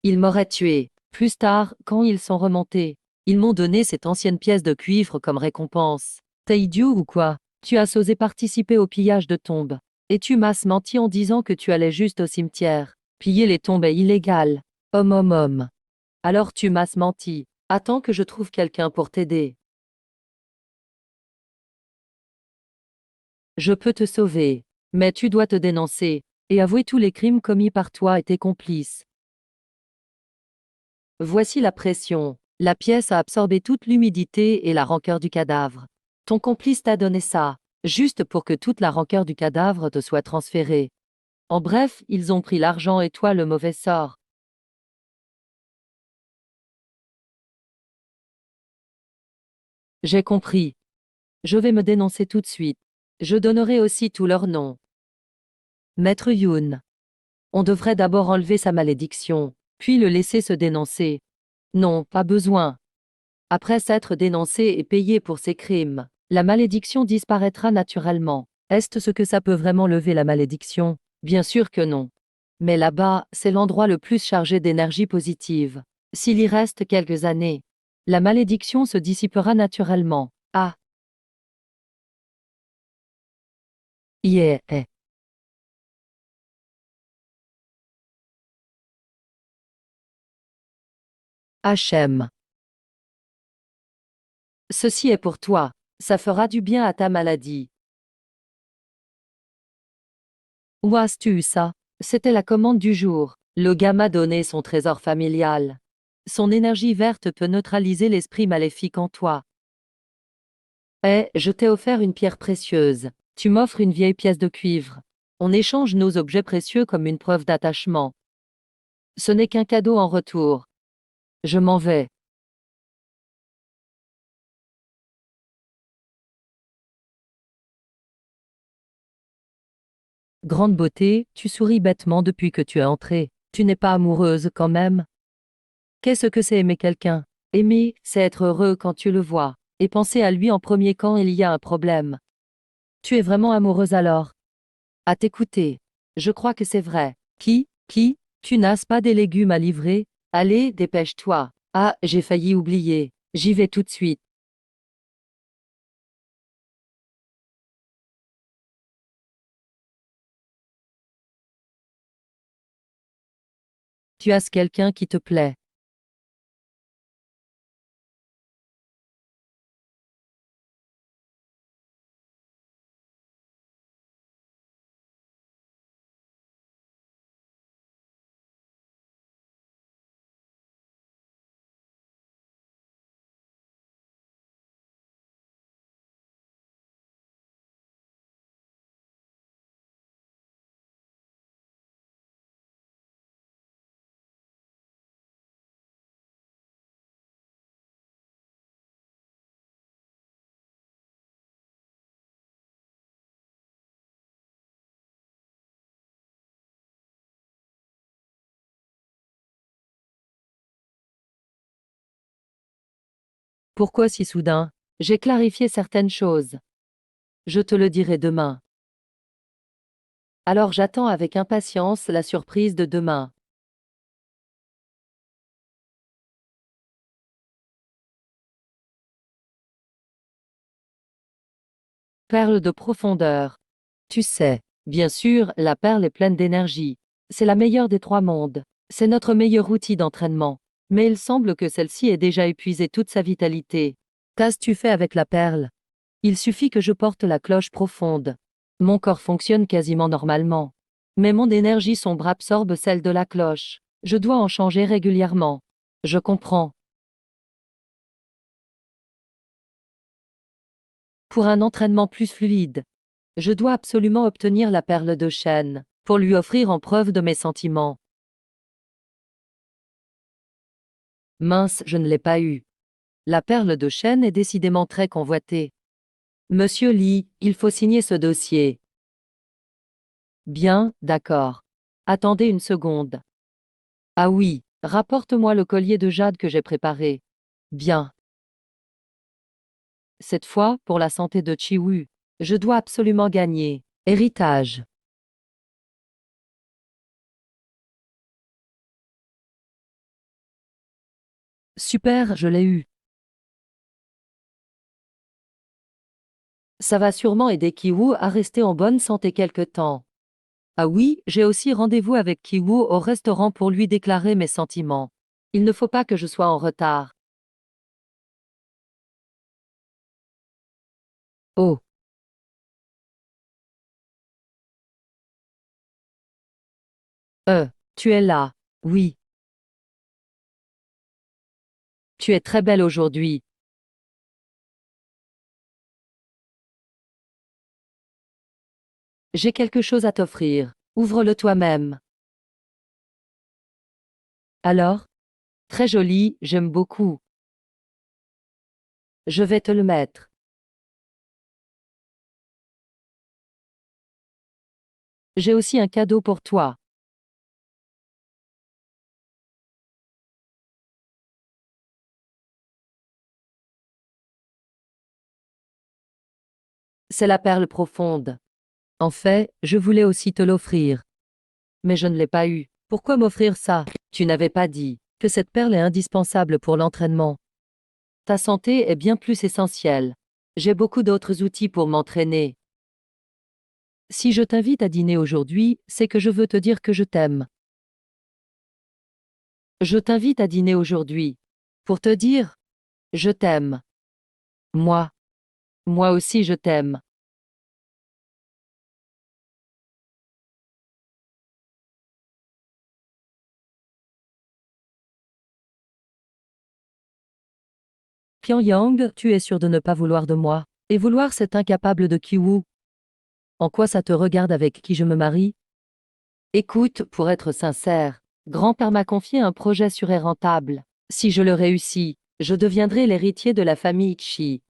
ils m'auraient tué. Plus tard, quand ils sont remontés, ils m'ont donné cette ancienne pièce de cuivre comme récompense. T'es idiot ou quoi? Tu as osé participer au pillage de tombes. Et tu m'as menti en disant que tu allais juste au cimetière. Piller les tombes est illégal. Homme. Alors tu m'as menti. Attends que je trouve quelqu'un pour t'aider. Je peux te sauver. Mais tu dois te dénoncer et avouer tous les crimes commis par toi et tes complices. Voici la pression. La pièce a absorbé toute l'humidité et la rancœur du cadavre. Ton complice t'a donné ça, juste pour que toute la rancœur du cadavre te soit transférée. En bref, ils ont pris l'argent et toi le mauvais sort. J'ai compris. Je vais me dénoncer tout de suite. Je donnerai aussi tous leurs noms. Maître Yoon. On devrait d'abord enlever sa malédiction, puis le laisser se dénoncer. Non, pas besoin. Après s'être dénoncé et payé pour ses crimes, la malédiction disparaîtra naturellement. Est-ce ce que ça peut vraiment lever la malédiction? Bien sûr que non. Mais là-bas, c'est l'endroit le plus chargé d'énergie positive. S'il y reste quelques années, la malédiction se dissipera naturellement. Ah, yeah. HM. Ceci est pour toi. Ça fera du bien à ta maladie. Où as-tu eu ça? C'était la commande du jour. Le gars m'a donné son trésor familial. Son énergie verte peut neutraliser l'esprit maléfique en toi. Eh, je t'ai offert une pierre précieuse. Tu m'offres une vieille pièce de cuivre. On échange nos objets précieux comme une preuve d'attachement. Ce n'est qu'un cadeau en retour. Je m'en vais. Grande beauté, tu souris bêtement depuis que tu es entrée. Tu n'es pas amoureuse quand même? Qu'est-ce que c'est aimer quelqu'un? Aimer, c'est être heureux quand tu le vois, et penser à lui en premier quand il y a un problème. Tu es vraiment amoureuse alors? À t'écouter. Je crois que c'est vrai. Qui? Tu n'as pas des légumes à livrer? Allez, dépêche-toi. Ah, j'ai failli oublier. J'y vais tout de suite. Tu as quelqu'un qui te plaît. Pourquoi si soudain? J'ai clarifié certaines choses. Je te le dirai demain. Alors j'attends avec impatience la surprise de demain. Perle de profondeur. Tu sais, bien sûr, la perle est pleine d'énergie. C'est la meilleure des trois mondes. C'est notre meilleur outil d'entraînement. Mais il semble que celle-ci ait déjà épuisé toute sa vitalité. Qu'as-tu fait avec la perle? Il suffit que je porte la cloche profonde. Mon corps fonctionne quasiment normalement. Mais mon énergie sombre absorbe celle de la cloche. Je dois en changer régulièrement. Je comprends. Pour un entraînement plus fluide, je dois absolument obtenir la perle de chêne, pour lui offrir en preuve de mes sentiments. Mince, je ne l'ai pas eue. La perle de chêne est décidément très convoitée. Monsieur Lee, il faut signer ce dossier. Bien, d'accord. Attendez une seconde. Ah oui, rapporte-moi le collier de jade que j'ai préparé. Bien. Cette fois, pour la santé de Chiwu, je dois absolument gagner. Héritage. Super, je l'ai eu. Ça va sûrement aider Kiwoo à rester en bonne santé quelque temps. Ah oui, j'ai aussi rendez-vous avec Kiwoo au restaurant pour lui déclarer mes sentiments. Il ne faut pas que je sois en retard. Oh, tu es là. Oui, tu es très belle aujourd'hui. J'ai quelque chose à t'offrir. Ouvre-le toi-même. Alors? Très joli, j'aime beaucoup. Je vais te le mettre. J'ai aussi un cadeau pour toi. C'est la perle profonde. En fait, je voulais aussi te l'offrir. Mais je ne l'ai pas eu. Pourquoi m'offrir ça? Tu n'avais pas dit que cette perle est indispensable pour l'entraînement. Ta santé est bien plus essentielle. J'ai beaucoup d'autres outils pour m'entraîner. Si je t'invite à dîner aujourd'hui, c'est que je veux te dire que je t'aime. Je t'invite à dîner aujourd'hui. Pour te dire, je t'aime. Moi. Moi aussi je t'aime. Pyongyang, tu es sûr de ne pas vouloir de moi. Et vouloir cet incapable de Kiwoo. En quoi ça te regarde avec qui je me marie? Écoute, pour être sincère, grand-père m'a confié un projet sûr et rentable. Si je le réussis, je deviendrai l'héritier de la famille Chi.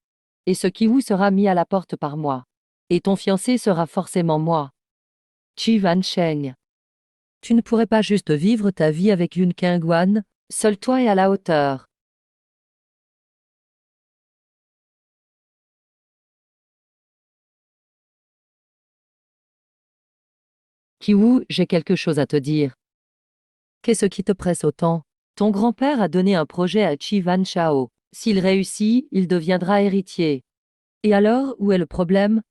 Et ce Kiwoo sera mis à la porte par moi. Et ton fiancé sera forcément moi. Chi Wansheng. Tu ne pourrais pas juste vivre ta vie avec Yun Kangwan? Seul toi est à la hauteur. Kiwoo, j'ai quelque chose à te dire. Qu'est-ce qui te presse autant? Ton grand-père a donné un projet à Chi Van Chao. S'il réussit, il deviendra héritier. Et alors, où est le problème?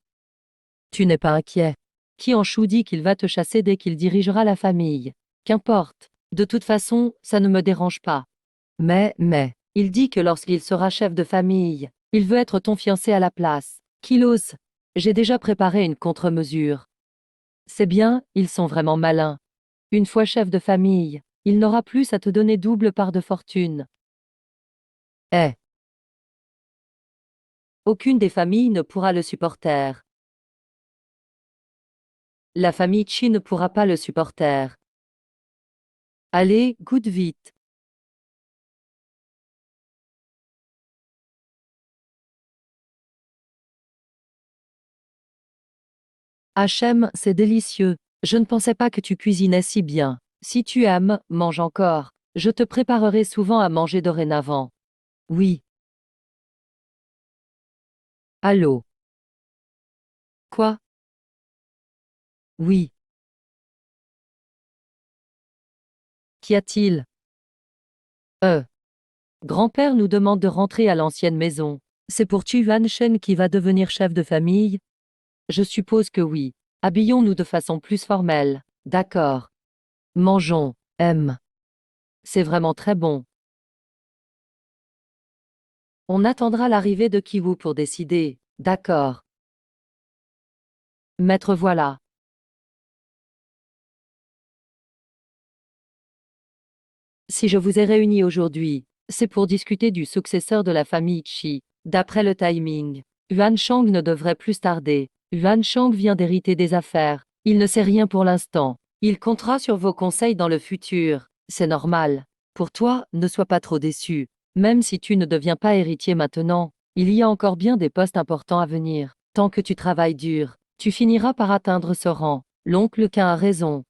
Tu n'es pas inquiet. Qui en chou dit qu'il va te chasser dès qu'il dirigera la famille? Qu'importe. De toute façon, ça ne me dérange pas. Il dit que lorsqu'il sera chef de famille, il veut être ton fiancé à la place. Kilos, j'ai déjà préparé une contre-mesure. C'est bien, ils sont vraiment malins. Une fois chef de famille, il n'aura plus à te donner double part de fortune. Eh, aucune des familles ne pourra le supporter. La famille Chi ne pourra pas le supporter. Allez, goûte vite. Hachem, c'est délicieux. Je ne pensais pas que tu cuisinais si bien. Si tu aimes, mange encore. Je te préparerai souvent à manger dorénavant. Oui. Allô? Quoi? Oui. Qu'y a-t-il? Euh. Grand-père nous demande de rentrer à l'ancienne maison. C'est pour Chu Shen qui va devenir chef de famille? Je suppose que oui. Habillons-nous de façon plus formelle. D'accord. Mangeons. C'est vraiment très bon. On attendra l'arrivée de Kiwoo pour décider. D'accord. Maître voilà. Si je vous ai réunis aujourd'hui, c'est pour discuter du successeur de la famille Qi. D'après le timing, Yuan Shang ne devrait plus tarder. Yuan Shang vient d'hériter des affaires. Il ne sait rien pour l'instant. Il comptera sur vos conseils dans le futur. C'est normal. Pour toi, ne sois pas trop déçu. Même si tu ne deviens pas héritier maintenant, il y a encore bien des postes importants à venir. Tant que tu travailles dur, tu finiras par atteindre ce rang. L'oncle Qin a raison.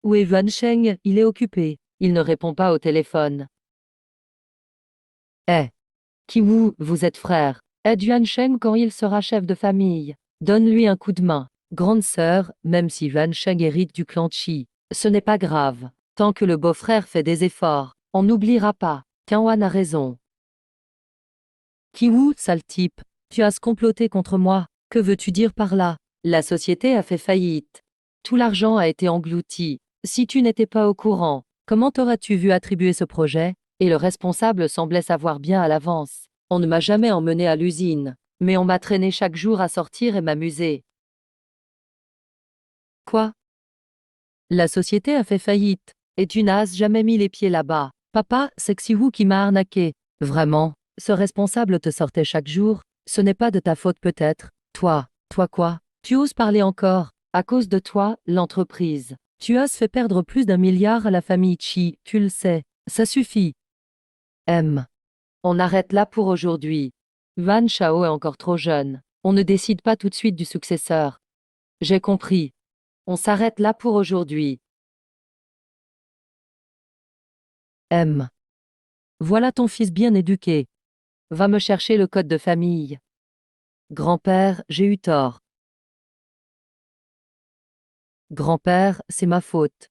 Où est Yuan Sheng? Il est occupé. Il ne répond pas au téléphone. Eh. Kiwoo, vous êtes frère. Aide Yuan Sheng quand il sera chef de famille. Donne-lui un coup de main. Grande sœur, même si Yuan Sheng hérite du clan Qi, ce n'est pas grave. Tant que le beau-frère fait des efforts, on n'oubliera pas. Qianwan a raison. Kiwoo, sale type, tu as comploté contre moi. Que veux-tu dire par là? La société a fait faillite. Tout l'argent a été englouti. Si tu n'étais pas au courant, comment aurais-tu vu attribuer ce projet? Et le responsable semblait savoir bien à l'avance. On ne m'a jamais emmené à l'usine, mais on m'a traîné chaque jour à sortir et m'amuser. Quoi? La société a fait faillite, et tu n'as jamais mis les pieds là-bas. Papa, c'est Xiwu qui m'a arnaqué. Vraiment? Ce responsable te sortait chaque jour? Ce n'est pas de ta faute peut-être. Toi quoi? Tu oses parler encore? À cause de toi, l'entreprise. Tu as fait perdre plus d'1 milliard à la famille Chi, tu le sais. Ça suffit. On arrête là pour aujourd'hui. Yuan Shao est encore trop jeune. On ne décide pas tout de suite du successeur. J'ai compris. On s'arrête là pour aujourd'hui. Voilà ton fils bien éduqué. Va me chercher le code de famille. Grand-père, j'ai eu tort. Grand-père, c'est ma faute.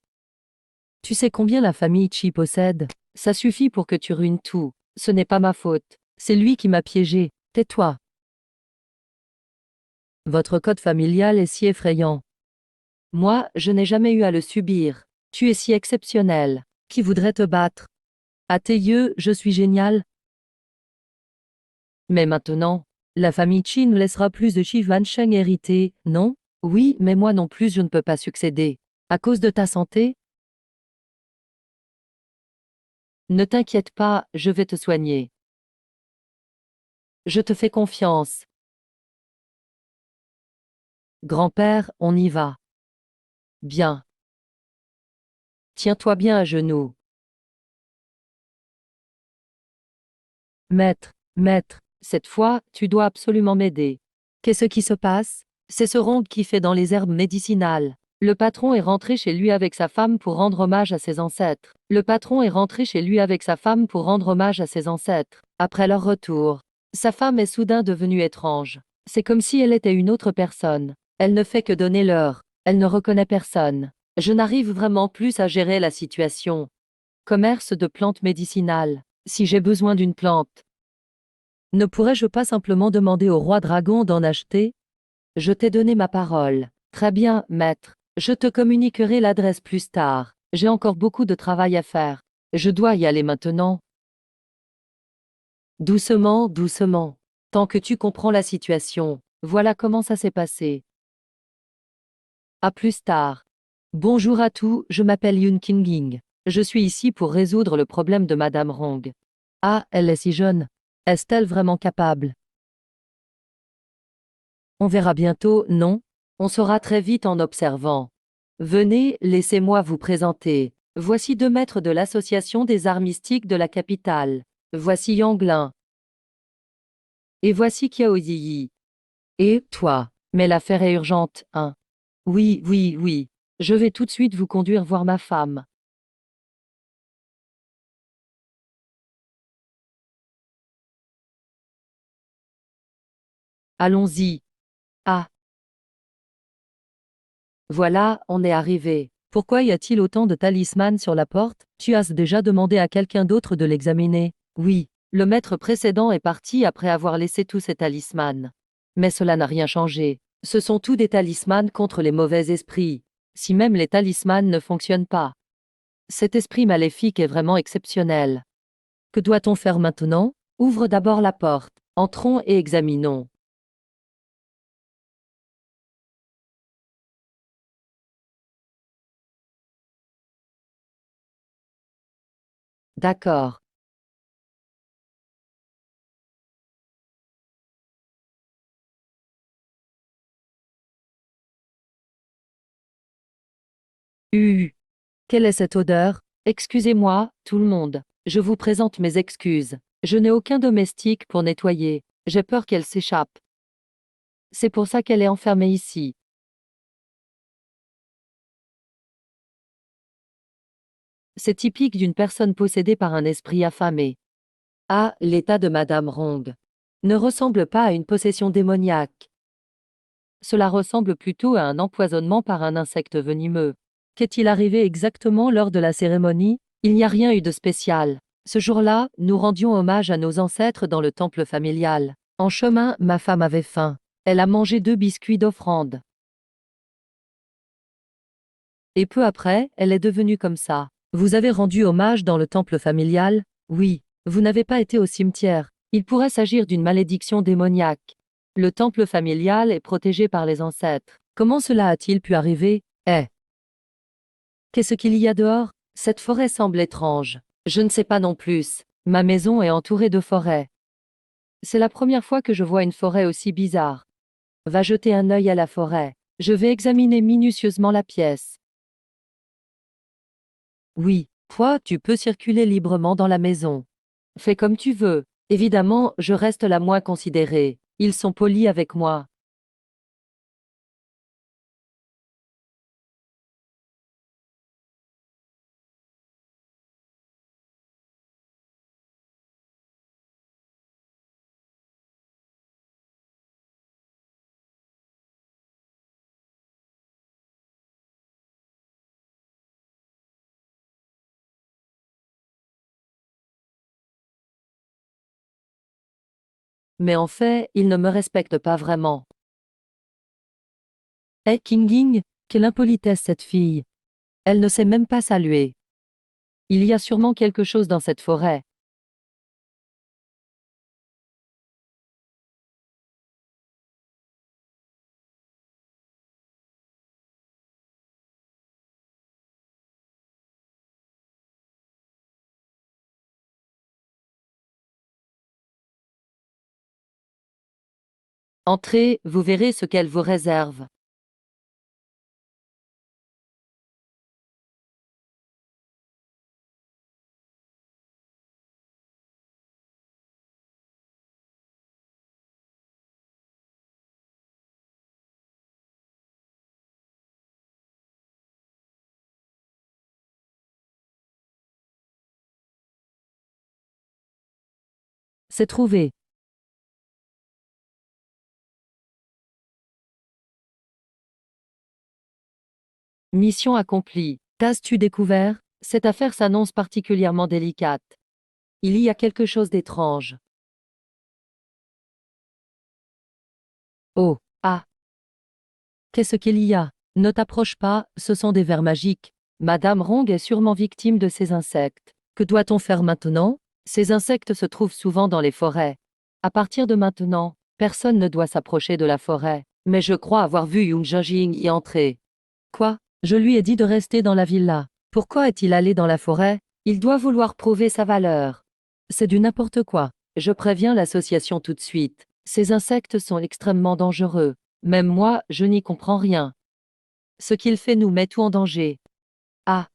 Tu sais combien la famille Chi possède? Ça suffit pour que tu ruines tout. Ce n'est pas ma faute. C'est lui qui m'a piégé. Tais-toi. Votre code familial est si effrayant. Moi, je n'ai jamais eu à le subir. Tu es si exceptionnel. Qui voudrait te battre? À tes yeux, je suis génial. Mais maintenant, la famille Qi ne laissera plus de Qi Wansheng hériter, non? Oui, mais moi non plus je ne peux pas succéder. À cause de ta santé? Ne t'inquiète pas, je vais te soigner. Je te fais confiance. Grand-père, on y va. Bien. Tiens-toi bien à genoux. Maître, cette fois, tu dois absolument m'aider. Qu'est-ce qui se passe? C'est ce ronde qui fait dans les herbes médicinales. Le patron est rentré chez lui avec sa femme pour rendre hommage à ses ancêtres. Le patron est rentré chez lui avec sa femme pour rendre hommage à ses ancêtres. Après leur retour, sa femme est soudain devenue étrange. C'est comme si elle était une autre personne. Elle ne fait que donner l'heure. Elle ne reconnaît personne. Je n'arrive vraiment plus à gérer la situation. Commerce de plantes médicinales. Si j'ai besoin d'une plante, ne pourrais-je pas simplement demander au roi dragon d'en acheter? Je t'ai donné ma parole. Très bien, maître. Je te communiquerai l'adresse plus tard. J'ai encore beaucoup de travail à faire. Je dois y aller maintenant. Doucement, doucement. Tant que tu comprends la situation, voilà comment ça s'est passé. À plus tard. Bonjour à tous, je m'appelle Yun Qingling. Je suis ici pour résoudre le problème de Madame Rong. Ah, elle est si jeune. Est-elle vraiment capable? On verra bientôt, non? On saura très vite en observant. Venez, laissez-moi vous présenter. Voici 2 maîtres de l'association des arts mystiques de la capitale. Voici Yanglin. Et voici Kiao Yiyi. Et, toi. Mais l'affaire est urgente, hein? Oui. Je vais tout de suite vous conduire voir ma femme. Allons-y. Ah, voilà, on est arrivé. Pourquoi y a-t-il autant de talismans sur la porte? Tu as déjà demandé à quelqu'un d'autre de l'examiner? Oui, le maître précédent est parti après avoir laissé tous ses talismans. Mais cela n'a rien changé. Ce sont tous des talismans contre les mauvais esprits. Si même les talismans ne fonctionnent pas. Cet esprit maléfique est vraiment exceptionnel. Que doit-on faire maintenant? Ouvre d'abord la porte. Entrons et examinons. D'accord. Quelle est cette odeur? Excusez-moi, tout le monde. Je vous présente mes excuses. Je n'ai aucun domestique pour nettoyer. J'ai peur qu'elle s'échappe. C'est pour ça qu'elle est enfermée ici. C'est typique d'une personne possédée par un esprit affamé. Ah, l'état de Madame Rong ne ressemble pas à une possession démoniaque. Cela ressemble plutôt à un empoisonnement par un insecte venimeux. Qu'est-il arrivé exactement lors de la cérémonie? Il n'y a rien eu de spécial. Ce jour-là, nous rendions hommage à nos ancêtres dans le temple familial. En chemin, ma femme avait faim. Elle a mangé 2 biscuits d'offrande. Et peu après, elle est devenue comme ça. Vous avez rendu hommage dans le temple familial? Oui. Vous n'avez pas été au cimetière. Il pourrait s'agir d'une malédiction démoniaque. Le temple familial est protégé par les ancêtres. Comment cela a-t-il pu arriver? Qu'est-ce qu'il y a dehors? Cette forêt semble étrange. Je ne sais pas non plus. Ma maison est entourée de forêts. C'est la première fois que je vois une forêt aussi bizarre. Va jeter un œil à la forêt. Je vais examiner minutieusement la pièce. Oui, toi, tu peux circuler librement dans la maison. Fais comme tu veux. Évidemment, je reste la moins considérée. Ils sont polis avec moi. Mais en fait, ils ne me respectent pas vraiment. Eh Kinging, quelle impolitesse cette fille. Elle ne sait même pas saluer. Il y a sûrement quelque chose dans cette forêt. Entrez, vous verrez ce qu'elle vous réserve. C'est trouvé. Mission accomplie. Qu'as-tu découvert? Cette affaire s'annonce particulièrement délicate. Il y a quelque chose d'étrange. Oh, ah, qu'est-ce qu'il y a? Ne t'approche pas, ce sont des vers magiques. Madame Rong est sûrement victime de ces insectes. Que doit-on faire maintenant? Ces insectes se trouvent souvent dans les forêts. À partir de maintenant, personne ne doit s'approcher de la forêt. Mais je crois avoir vu Yoon Jing y entrer. Quoi? Je lui ai dit de rester dans la villa. Pourquoi est-il allé dans la forêt? Il doit vouloir prouver sa valeur. C'est du n'importe quoi. Je préviens l'association tout de suite. Ces insectes sont extrêmement dangereux. Même moi, je n'y comprends rien. Ce qu'il fait nous met tout en danger. Ah,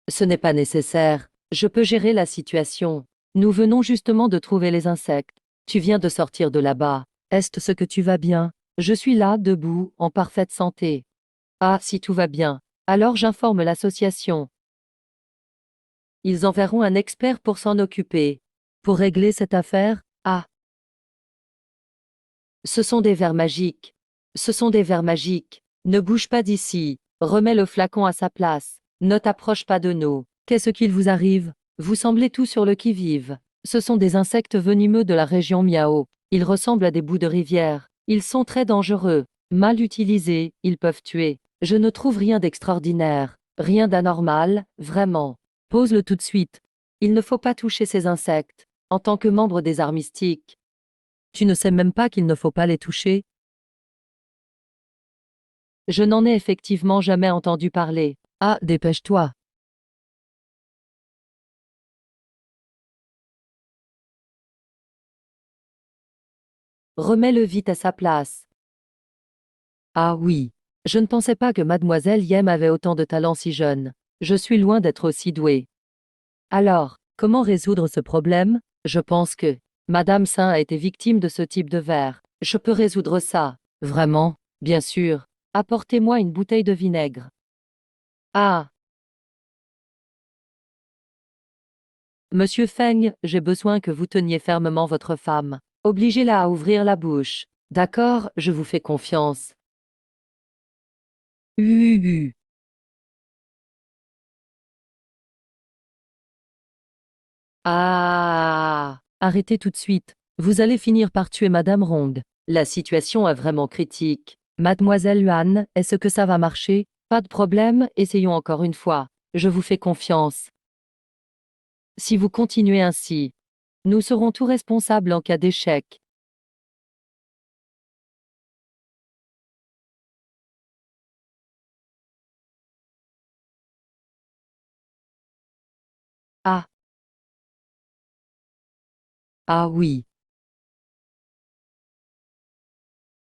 ce n'est pas nécessaire. Je peux gérer la situation. Nous venons justement de trouver les insectes. Tu viens de sortir de là-bas. Est-ce ce que tu vas bien? Je suis là, debout, en parfaite santé. Ah, si tout va bien. Alors j'informe l'association. Ils enverront un expert pour s'en occuper. Pour régler cette affaire? Ah, Ce sont des vers magiques. Ce sont des vers magiques. Ne bouge pas d'ici. Remets le flacon à sa place. Ne t'approche pas de nous. Qu'est-ce qu'il vous arrive? Vous semblez tout sur le qui-vive. Ce sont des insectes venimeux de la région Miao. Ils ressemblent à des bouts de rivière. Ils sont très dangereux. Mal utilisés, ils peuvent tuer. Je ne trouve rien d'extraordinaire. Rien d'anormal, vraiment. Pose-le tout de suite. Il ne faut pas toucher ces insectes. En tant que membre des arts mystiques. Tu ne sais même pas qu'il ne faut pas les toucher? Je n'en ai effectivement jamais entendu parler. Ah, dépêche-toi. Remets-le vite à sa place. Ah oui. Je ne pensais pas que mademoiselle Yem avait autant de talent si jeune. Je suis loin d'être aussi douée. Alors, comment résoudre ce problème? Je pense que Madame Saint a été victime de ce type de verre. Je peux résoudre ça. Vraiment? Bien sûr. Apportez-moi une bouteille de vinaigre. Ah, Monsieur Feng, j'ai besoin que vous teniez fermement votre femme. Obligez-la à ouvrir la bouche. D'accord, je vous fais confiance. Uh. Ah. Arrêtez tout de suite. Vous allez finir par tuer Madame Rong. La situation est vraiment critique. Mademoiselle Yuan, est-ce que ça va marcher? Pas de problème, essayons encore une fois. Je vous fais confiance. Si vous continuez ainsi, nous serons tout responsables en cas d'échec. Ah. Ah oui.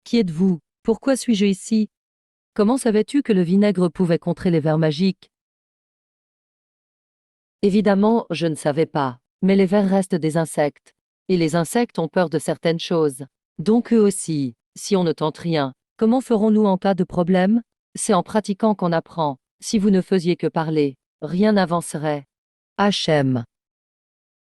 Qui êtes-vous? Pourquoi suis-je ici? Comment savais-tu que le vinaigre pouvait contrer les vers magiques? Évidemment, je ne savais pas. Mais les vers restent des insectes. Et les insectes ont peur de certaines choses. Donc eux aussi, si on ne tente rien, comment ferons-nous en cas de problème? C'est en pratiquant qu'on apprend. Si vous ne faisiez que parler, rien n'avancerait. HM.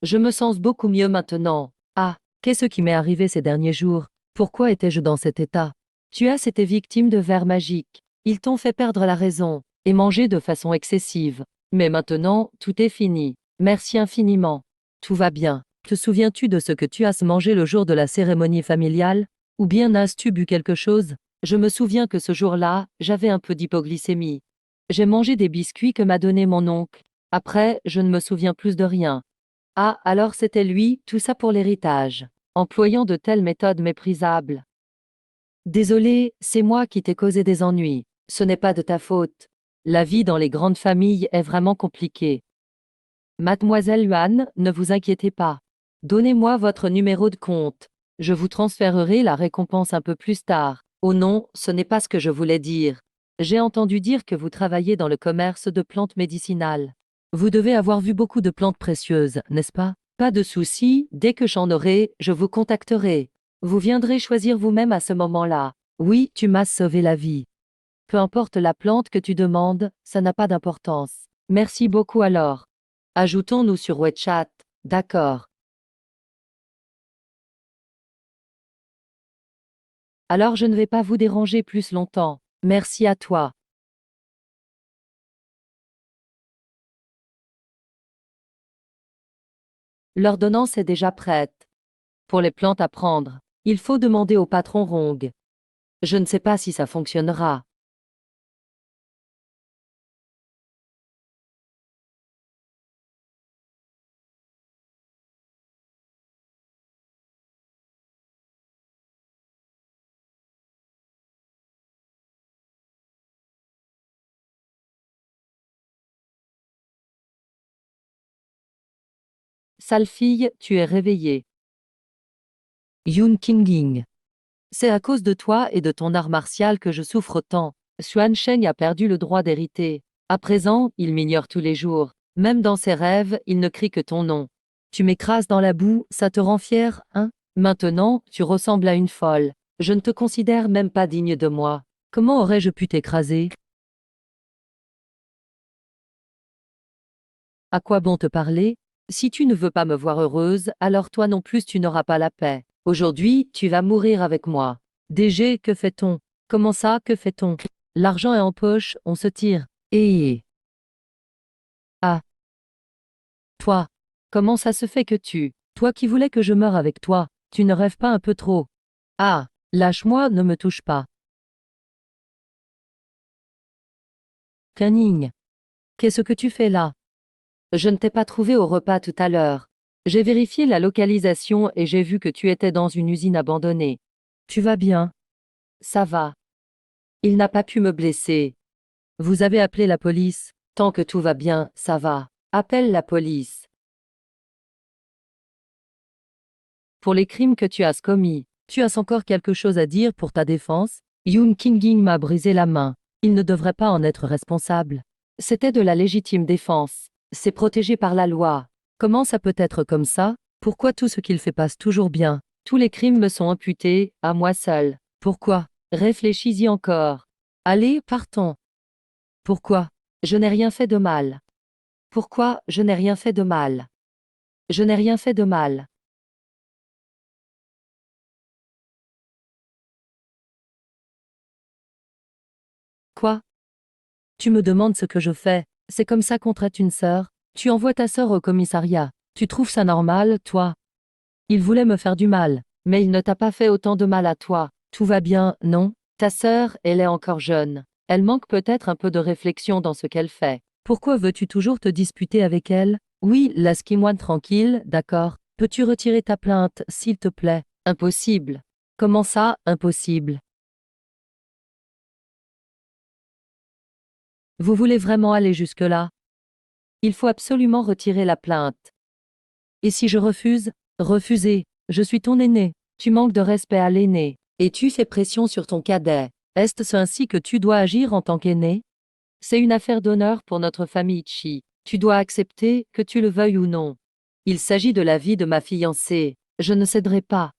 Je me sens beaucoup mieux maintenant. Ah, qu'est-ce qui m'est arrivé ces derniers jours? Pourquoi étais-je dans cet état? Tu as été victime de vers magiques. Ils t'ont fait perdre la raison et manger de façon excessive. Mais maintenant, tout est fini. Merci infiniment. Tout va bien. Te souviens-tu de ce que tu as mangé le jour de la cérémonie familiale? Ou bien as-tu bu quelque chose? Je me souviens que ce jour-là, j'avais un peu d'hypoglycémie. J'ai mangé des biscuits que m'a donné mon oncle. Après, je ne me souviens plus de rien. Ah, alors c'était lui, tout ça pour l'héritage. Employant de telles méthodes méprisables. Désolé, c'est moi qui t'ai causé des ennuis. Ce n'est pas de ta faute. La vie dans les grandes familles est vraiment compliquée. Mademoiselle Yuan, ne vous inquiétez pas. Donnez-moi votre numéro de compte. Je vous transférerai la récompense un peu plus tard. Oh non, ce n'est pas ce que je voulais dire. J'ai entendu dire que vous travaillez dans le commerce de plantes médicinales. Vous devez avoir vu beaucoup de plantes précieuses, n'est-ce pas? Pas de souci, dès que j'en aurai, je vous contacterai. Vous viendrez choisir vous-même à ce moment-là. Oui, tu m'as sauvé la vie. Peu importe la plante que tu demandes, ça n'a pas d'importance. Merci beaucoup alors. Ajoutons-nous sur WeChat. D'accord. Alors je ne vais pas vous déranger plus longtemps. Merci à toi. L'ordonnance est déjà prête. Pour les plantes à prendre, il faut demander au patron Rong. Je ne sais pas si ça fonctionnera. Sale fille, tu es réveillée. Yun Qingying. C'est à cause de toi et de ton art martial que je souffre tant. Xuan Sheng a perdu le droit d'hériter. À présent, il m'ignore tous les jours. Même dans ses rêves, il ne crie que ton nom. Tu m'écrases dans la boue, ça te rend fier, hein? Maintenant, tu ressembles à une folle. Je ne te considère même pas digne de moi. Comment aurais-je pu t'écraser? À quoi bon te parler? Si tu ne veux pas me voir heureuse, alors toi non plus tu n'auras pas la paix. Aujourd'hui, tu vas mourir avec moi. DG, que fait-on? Comment ça, que fait-on? L'argent est en poche, on se tire. Et... Ah, toi, comment ça se fait que toi qui voulais que je meure avec toi, tu ne rêves pas un peu trop? Ah, lâche-moi, ne me touche pas. Canning, qu'est-ce que tu fais là? Je ne t'ai pas trouvé au repas tout à l'heure. J'ai vérifié la localisation et j'ai vu que tu étais dans une usine abandonnée. Tu vas bien? Ça va. Il n'a pas pu me blesser. Vous avez appelé la police? Tant que tout va bien, ça va. Appelle la police. Pour les crimes que tu as commis, tu as encore quelque chose à dire pour ta défense? Yoon King m'a brisé la main. Il ne devrait pas en être responsable. C'était de la légitime défense. C'est protégé par la loi. Comment ça peut être comme ça? Pourquoi tout ce qu'il fait passe toujours bien? Tous les crimes me sont imputés, à moi seul. Pourquoi? Réfléchis-y encore. Allez, partons. Pourquoi? Je n'ai rien fait de mal. Pourquoi? Je n'ai rien fait de mal. Je n'ai rien fait de mal. Quoi? Tu me demandes ce que je fais. C'est comme ça qu'on traite une sœur. Tu envoies ta sœur au commissariat. Tu trouves ça normal, toi? Il voulait me faire du mal, mais il ne t'a pas fait autant de mal à toi. Tout va bien, non? Ta sœur, elle est encore jeune. Elle manque peut-être un peu de réflexion dans ce qu'elle fait. Pourquoi veux-tu toujours te disputer avec elle? Oui, laisse-moi tranquille, d'accord. Peux-tu retirer ta plainte, s'il te plaît? Impossible. Comment ça, impossible? Vous voulez vraiment aller jusque-là? Il faut absolument retirer la plainte. Et si je refuse? Refuser. Je suis ton aîné. Tu manques de respect à l'aîné. Et tu fais pression sur ton cadet. Est-ce ainsi que tu dois agir en tant qu'aîné? C'est une affaire d'honneur pour notre famille Chi. Tu dois accepter, que tu le veuilles ou non. Il s'agit de la vie de ma fiancée. Je ne céderai pas.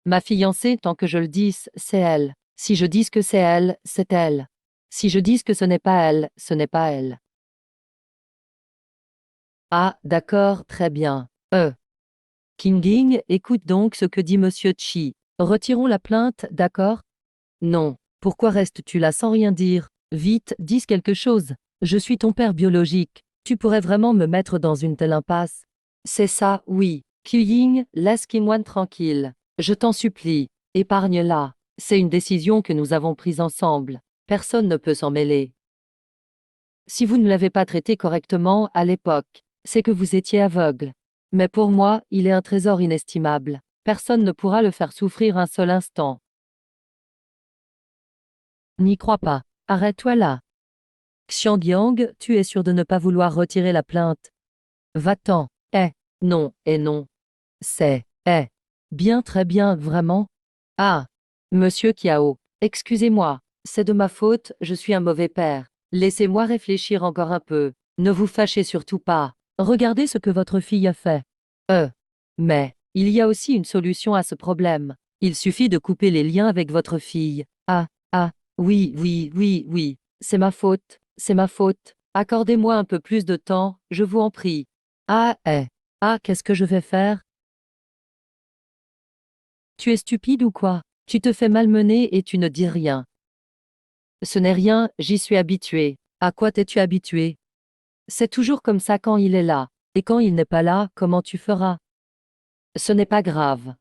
Ma fiancée, tant que je le dis, c'est elle. Si je dis que c'est elle, c'est elle. Si je dis que ce n'est pas elle, ce n'est pas elle. Ah, d'accord, très bien. Kinging, écoute donc ce que dit Monsieur Chi. Retirons la plainte, d'accord? Non. Pourquoi restes-tu là sans rien dire? Vite, dis quelque chose. Je suis ton père biologique. Tu pourrais vraiment me mettre dans une telle impasse? C'est ça, oui. Kying, laisse Kim-Wan tranquille. Je t'en supplie. Épargne-la. C'est une décision que nous avons prise ensemble. Personne ne peut s'en mêler. Si vous ne l'avez pas traité correctement à l'époque, c'est que vous étiez aveugle. Mais pour moi, il est un trésor inestimable. Personne ne pourra le faire souffrir un seul instant. N'y crois pas. Arrête-toi là. Xiangyang, tu es sûr de ne pas vouloir retirer la plainte? Va-t'en. Non, et non. C'est, bien très bien, vraiment. Ah, monsieur Kiao, excusez-moi, c'est de ma faute, je suis un mauvais père. Laissez-moi réfléchir encore un peu. Ne vous fâchez surtout pas. Regardez ce que votre fille a fait. Mais, il y a aussi une solution à ce problème. Il suffit de couper les liens avec votre fille. Oui, oui, oui, oui. C'est ma faute, c'est ma faute. Accordez-moi un peu plus de temps, je vous en prie. Ah, qu'est-ce que je vais faire? Tu es stupide ou quoi? Tu te fais malmener et tu ne dis rien. Ce n'est rien, j'y suis habitué. À quoi t'es-tu habitué? C'est toujours comme ça quand il est là. Et quand il n'est pas là, comment tu feras? Ce n'est pas grave.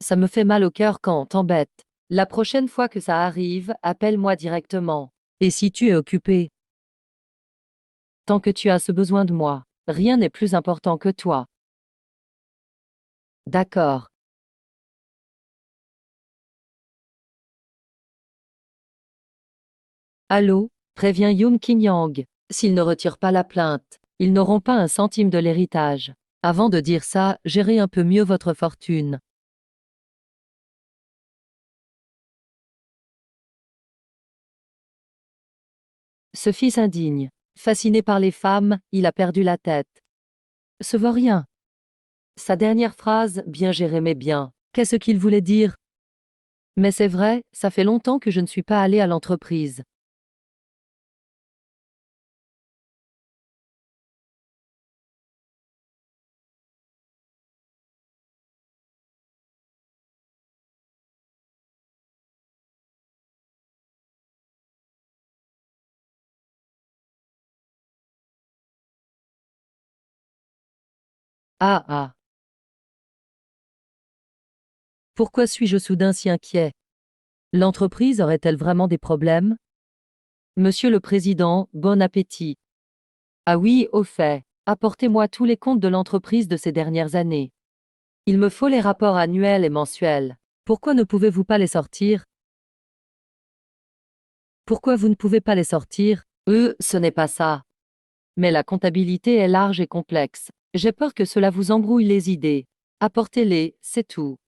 Ça me fait mal au cœur quand on t'embête. La prochaine fois que ça arrive, appelle-moi directement. Et si tu es occupé? Tant que tu as ce besoin de moi, rien n'est plus important que toi. D'accord. Allô? Préviens Yoon King-yang. S'ils ne retirent pas la plainte, ils n'auront pas un centime de l'héritage. Avant de dire ça, gérez un peu mieux votre fortune. Ce fils indigne. Fasciné par les femmes, il a perdu la tête. Ce vaurien. Sa dernière phrase, bien géré mais bien. Qu'est-ce qu'il voulait dire? Mais c'est vrai, ça fait longtemps que je ne suis pas allé à l'entreprise. Ah ah. Pourquoi suis-je soudain si inquiet? L'entreprise aurait-elle vraiment des problèmes? Monsieur le Président, bon appétit. Ah oui, au fait, apportez-moi tous les comptes de l'entreprise de ces dernières années. Il me faut les rapports annuels et mensuels. Pourquoi ne pouvez-vous pas les sortir? Pourquoi vous ne pouvez pas les sortir? Ce n'est pas ça. Mais la comptabilité est large et complexe. J'ai peur que cela vous embrouille les idées. Apportez-les, c'est tout.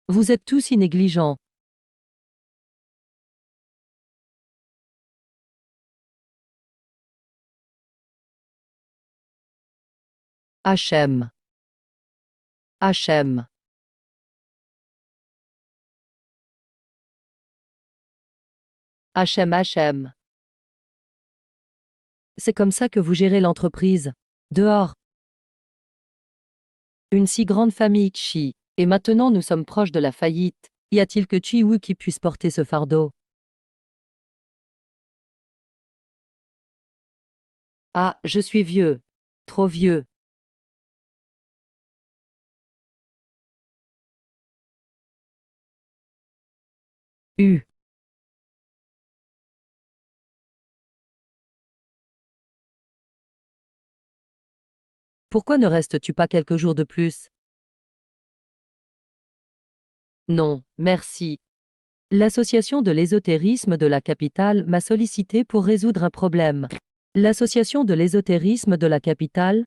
Vous êtes tous si négligents. HM. HM. HM. C'est comme ça que vous gérez l'entreprise. Dehors. Une si grande famille Chi. Et maintenant nous sommes proches de la faillite. Y a-t-il que Chi Wu qui puisse porter ce fardeau? Ah, je suis vieux. Trop vieux. U. Pourquoi ne restes-tu pas quelques jours de plus? Non, merci. L'association de l'ésotérisme de la capitale m'a sollicité pour résoudre un problème. L'association de l'ésotérisme de la capitale?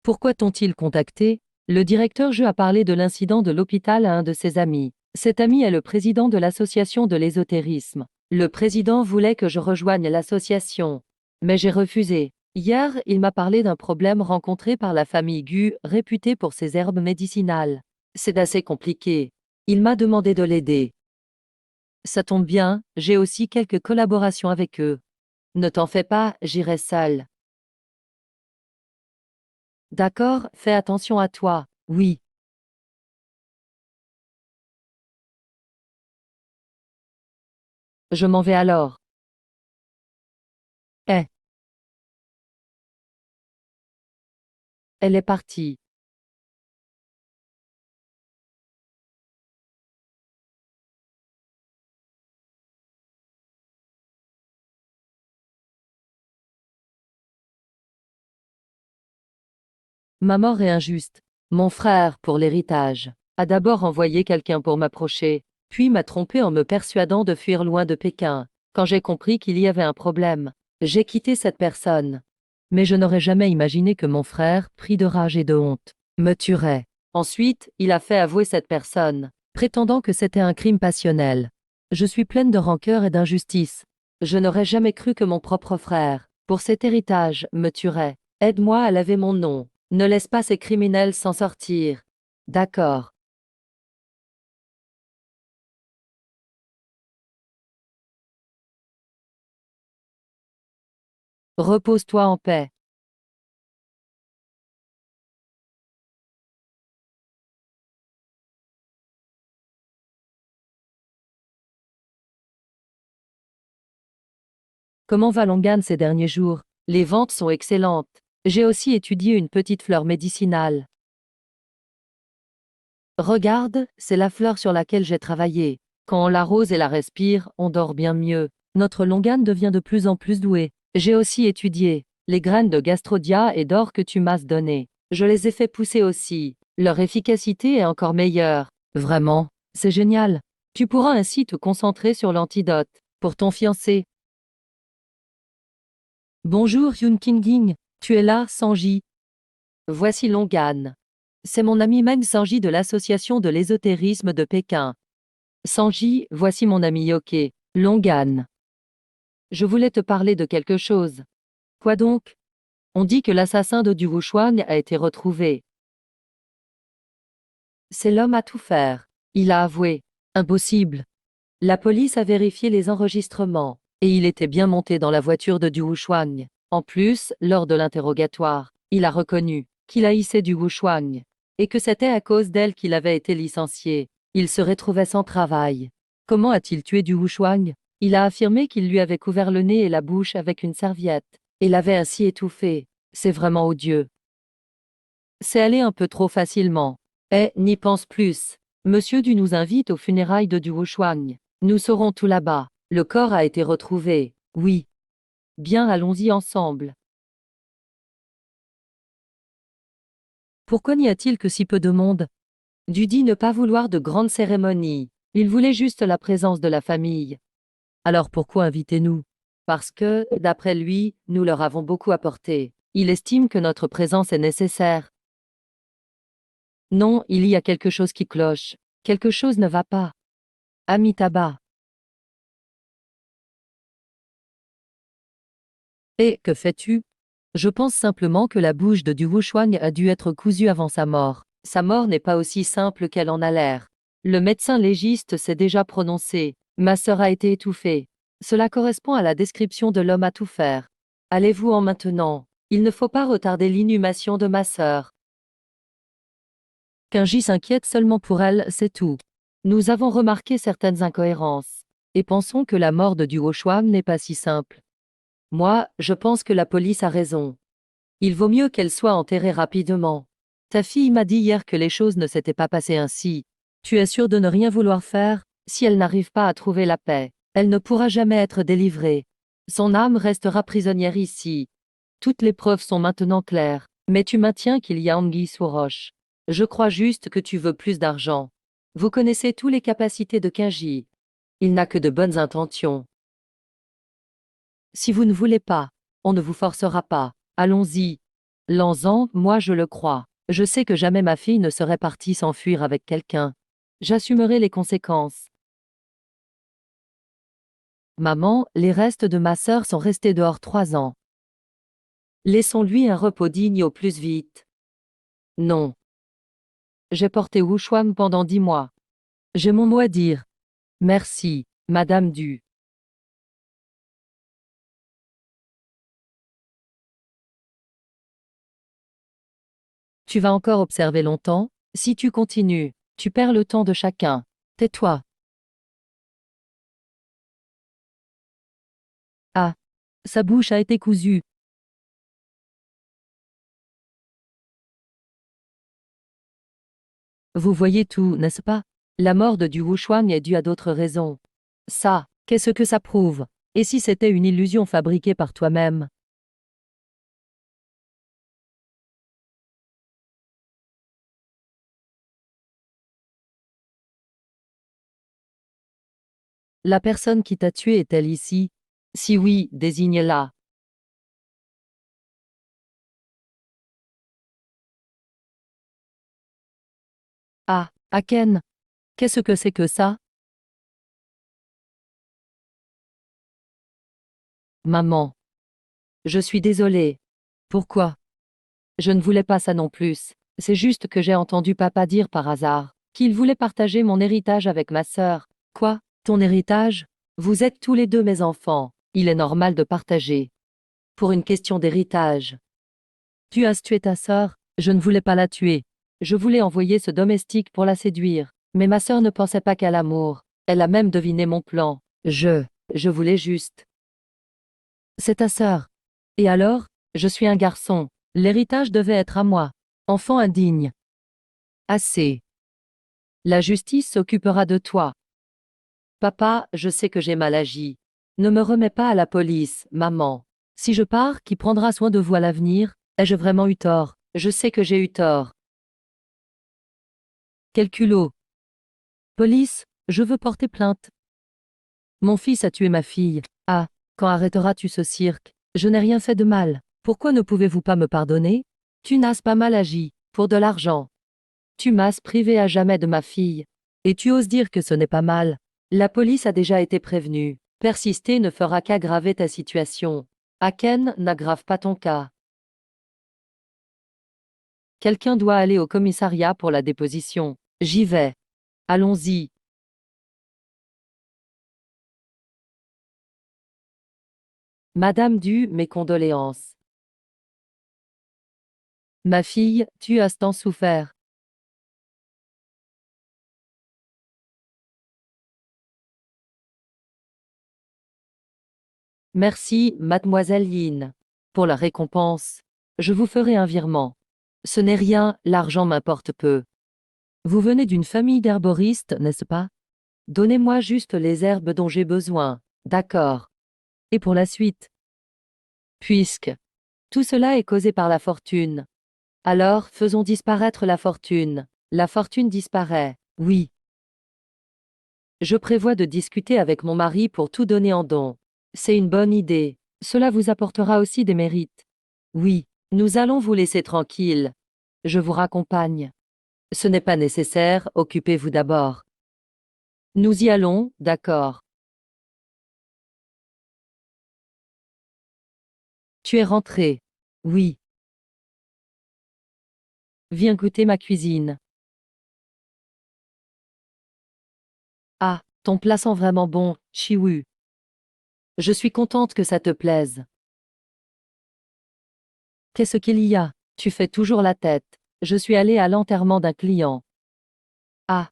Pourquoi t'ont-ils contacté? Le directeur jeu a parlé de l'incident de l'hôpital à un de ses amis. Cet ami est le président de l'association de l'ésotérisme. Le président voulait que je rejoigne l'association. Mais j'ai refusé. Hier, il m'a parlé d'un problème rencontré par la famille Gu, réputée pour ses herbes médicinales. C'est assez compliqué. Il m'a demandé de l'aider. Ça tombe bien, j'ai aussi quelques collaborations avec eux. Ne t'en fais pas, j'irai seul. D'accord, fais attention à toi. Oui. Je m'en vais alors. Eh, elle est partie. Ma mort est injuste. Mon frère, pour l'héritage, a d'abord envoyé quelqu'un pour m'approcher, puis m'a trompé en me persuadant de fuir loin de Pékin. Quand j'ai compris qu'il y avait un problème, j'ai quitté cette personne. Mais je n'aurais jamais imaginé que mon frère, pris de rage et de honte, me tuerait. Ensuite, il a fait avouer cette personne, prétendant que c'était un crime passionnel. Je suis pleine de rancœur et d'injustice. Je n'aurais jamais cru que mon propre frère, pour cet héritage, me tuerait. Aide-moi à laver mon nom. Ne laisse pas ces criminels s'en sortir. D'accord. Repose-toi en paix. Comment va Longan ces derniers jours? Les ventes sont excellentes. J'ai aussi étudié une petite fleur médicinale. Regarde, c'est la fleur sur laquelle j'ai travaillé. Quand on l'arrose et la respire, on dort bien mieux. Notre Longan devient de plus en plus doué. J'ai aussi étudié les graines de gastrodia et d'or que tu m'as données. Je les ai fait pousser aussi. Leur efficacité est encore meilleure. Vraiment, c'est génial. Tu pourras ainsi te concentrer sur l'antidote pour ton fiancé. Bonjour Yun Kinging, tu es là, Sanji. Voici Longan. C'est mon ami Meng Sanji de l'association de l'ésotérisme de Pékin. Sanji, voici mon ami Yoke, Longan. Je voulais te parler de quelque chose. Quoi donc? On dit que l'assassin de Du Wuxuan a été retrouvé. C'est l'homme à tout faire. Il a avoué. Impossible. La police a vérifié les enregistrements, et il était bien monté dans la voiture de Du Wuxuan. En plus, lors de l'interrogatoire, il a reconnu qu'il haïssait Du Wuxuan, et que c'était à cause d'elle qu'il avait été licencié. Il se retrouvait sans travail. Comment a-t-il tué Du Wuxuan? Il a affirmé qu'il lui avait couvert le nez et la bouche avec une serviette. et l'avait ainsi étouffé. C'est vraiment odieux. C'est allé un peu trop facilement. Eh, n'y pense plus. Monsieur Du nous invite aux funérailles de Du Wuchuang. Nous serons tout là-bas. Le corps a été retrouvé. Oui. Bien, allons-y ensemble. Pourquoi n'y a-t-il que si peu de monde? Du dit ne pas vouloir de grandes cérémonies. Il voulait juste la présence de la famille. Alors pourquoi invitez-nous? Parce que, d'après lui, nous leur avons beaucoup apporté. Il estime que notre présence est nécessaire. Non, il y a quelque chose qui cloche. Quelque chose ne va pas. Amitabha. Et que fais-tu? Je pense simplement que la bouche de Du Wuchuang a dû être cousue avant sa mort. Sa mort n'est pas aussi simple qu'elle en a l'air. Le médecin légiste s'est déjà prononcé. Ma sœur a été étouffée. Cela correspond à la description de l'homme à tout faire. Allez-vous-en maintenant. Il ne faut pas retarder l'inhumation de ma sœur. Kenji s'inquiète seulement pour elle, c'est tout. Nous avons remarqué certaines incohérences. Et pensons que la mort de Du Wuchuang n'est pas si simple. Moi, je pense que la police a raison. Il vaut mieux qu'elle soit enterrée rapidement. Ta fille m'a dit hier que les choses ne s'étaient pas passées ainsi. Tu es sûr de ne rien vouloir faire? Si elle n'arrive pas à trouver la paix, elle ne pourra jamais être délivrée. Son âme restera prisonnière ici. Toutes les preuves sont maintenant claires, mais tu maintiens qu'il y a anguille sous roche. Je crois juste que tu veux plus d'argent. Vous connaissez toutes les capacités de Kenji. Il n'a que de bonnes intentions. Si vous ne voulez pas, on ne vous forcera pas. Allons-y. Lanzan, moi je le crois. Je sais que jamais ma fille ne serait partie s'enfuir avec quelqu'un. J'assumerai les conséquences. Maman, les restes de ma sœur sont restés dehors 3 ans. Laissons-lui un repos digne au plus vite. Non. J'ai porté Wuchuan pendant 10 mois. J'ai mon mot à dire. Merci, Madame Du. Tu vas encore observer longtemps? Si tu continues, tu perds le temps de chacun. Tais-toi. Ah. Sa bouche a été cousue. Vous voyez tout, n'est-ce pas? La mort de Du Wuchuang est due à d'autres raisons. Ça, qu'est-ce que ça prouve? Et si c'était une illusion fabriquée par toi-même? La personne qui t'a tué est-elle ici? Si oui, désigne-la. Ah, Aken. Qu'est-ce que c'est que ça? Maman. Je suis désolée. Pourquoi? Je ne voulais pas ça non plus. C'est juste que j'ai entendu papa dire par hasard qu'il voulait partager mon héritage avec ma sœur. Quoi? Ton héritage? Vous êtes tous les deux mes enfants. Il est normal de partager. Pour une question d'héritage. Tu as tué ta sœur? Je ne voulais pas la tuer. Je voulais envoyer ce domestique pour la séduire. Mais ma sœur ne pensait pas qu'à l'amour. Elle a même deviné mon plan. Je voulais juste. C'est ta sœur. Et alors? Je suis un garçon. L'héritage devait être à moi. Enfant indigne. Assez. La justice s'occupera de toi. Papa, je sais que j'ai mal agi. Ne me remets pas à la police, maman. Si je pars, qui prendra soin de vous à l'avenir? Ai-je vraiment eu tort? Je sais que j'ai eu tort. Quel culot. Police, je veux porter plainte. Mon fils a tué ma fille. Ah, quand arrêteras-tu ce cirque? Je n'ai rien fait de mal. Pourquoi ne pouvez-vous pas me pardonner? Tu n'as pas mal agi, pour de l'argent. Tu m'as privé à jamais de ma fille. Et tu oses dire que ce n'est pas mal. La police a déjà été prévenue. Persister ne fera qu'aggraver ta situation. Aken n'aggrave pas ton cas. Quelqu'un doit aller au commissariat pour la déposition. J'y vais. Allons-y. Madame Du, mes condoléances. Ma fille, tu as tant souffert. Merci, mademoiselle Yin. Pour la récompense, je vous ferai un virement. Ce n'est rien, l'argent m'importe peu. Vous venez d'une famille d'herboristes, n'est-ce pas? Donnez-moi juste les herbes dont j'ai besoin. D'accord. Et pour la suite? Puisque tout cela est causé par la fortune. Alors, faisons disparaître la fortune. La fortune disparaît. Oui. Je prévois de discuter avec mon mari pour tout donner en don. C'est une bonne idée. Cela vous apportera aussi des mérites. Oui. Nous allons vous laisser tranquille. Je vous raccompagne. Ce n'est pas nécessaire, occupez-vous d'abord. Nous y allons, d'accord. Tu es rentré. Oui. Viens goûter ma cuisine. Ah, ton plat sent vraiment bon, Chiwu. Je suis contente que ça te plaise. Qu'est-ce qu'il y a? Tu fais toujours la tête. Je suis allée à l'enterrement d'un client. Ah,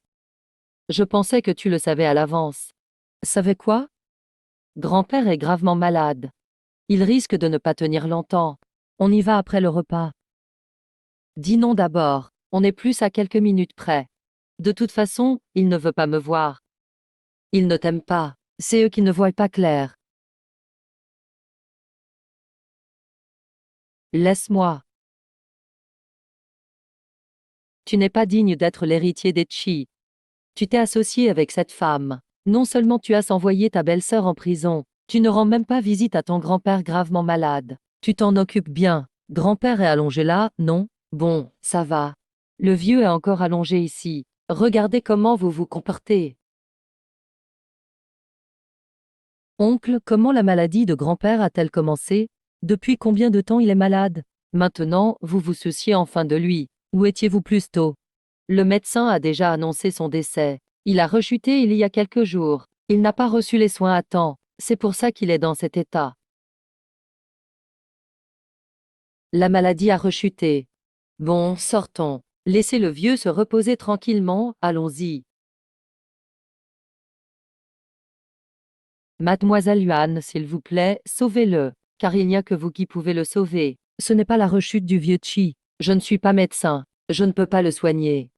je pensais que tu le savais à l'avance. Savais quoi? Grand-père est gravement malade. Il risque de ne pas tenir longtemps. On y va après le repas. Dis non d'abord, on est plus à quelques minutes près. De toute façon, il ne veut pas me voir. Il ne t'aime pas, c'est eux qui ne voient pas clair. Laisse-moi. Tu n'es pas digne d'être l'héritier des Chi. Tu t'es associé avec cette femme. Non seulement tu as envoyé ta belle-sœur en prison, tu ne rends même pas visite à ton grand-père gravement malade. Tu t'en occupes bien. Grand-père est allongé là, non? Bon, ça va. Le vieux est encore allongé ici. Regardez comment vous vous comportez. Oncle, comment la maladie de grand-père a-t-elle commencé? Depuis combien de temps il est malade? Maintenant, vous vous souciez enfin de lui. Où étiez-vous plus tôt? Le médecin a déjà annoncé son décès. Il a rechuté il y a quelques jours. Il n'a pas reçu les soins à temps. C'est pour ça qu'il est dans cet état. La maladie a rechuté. Bon, sortons. Laissez le vieux se reposer tranquillement, allons-y. Mademoiselle Yuan, s'il vous plaît, sauvez-le, car il n'y a que vous qui pouvez le sauver. Ce n'est pas la rechute du vieux Chi. Je ne suis pas médecin. Je ne peux pas le soigner.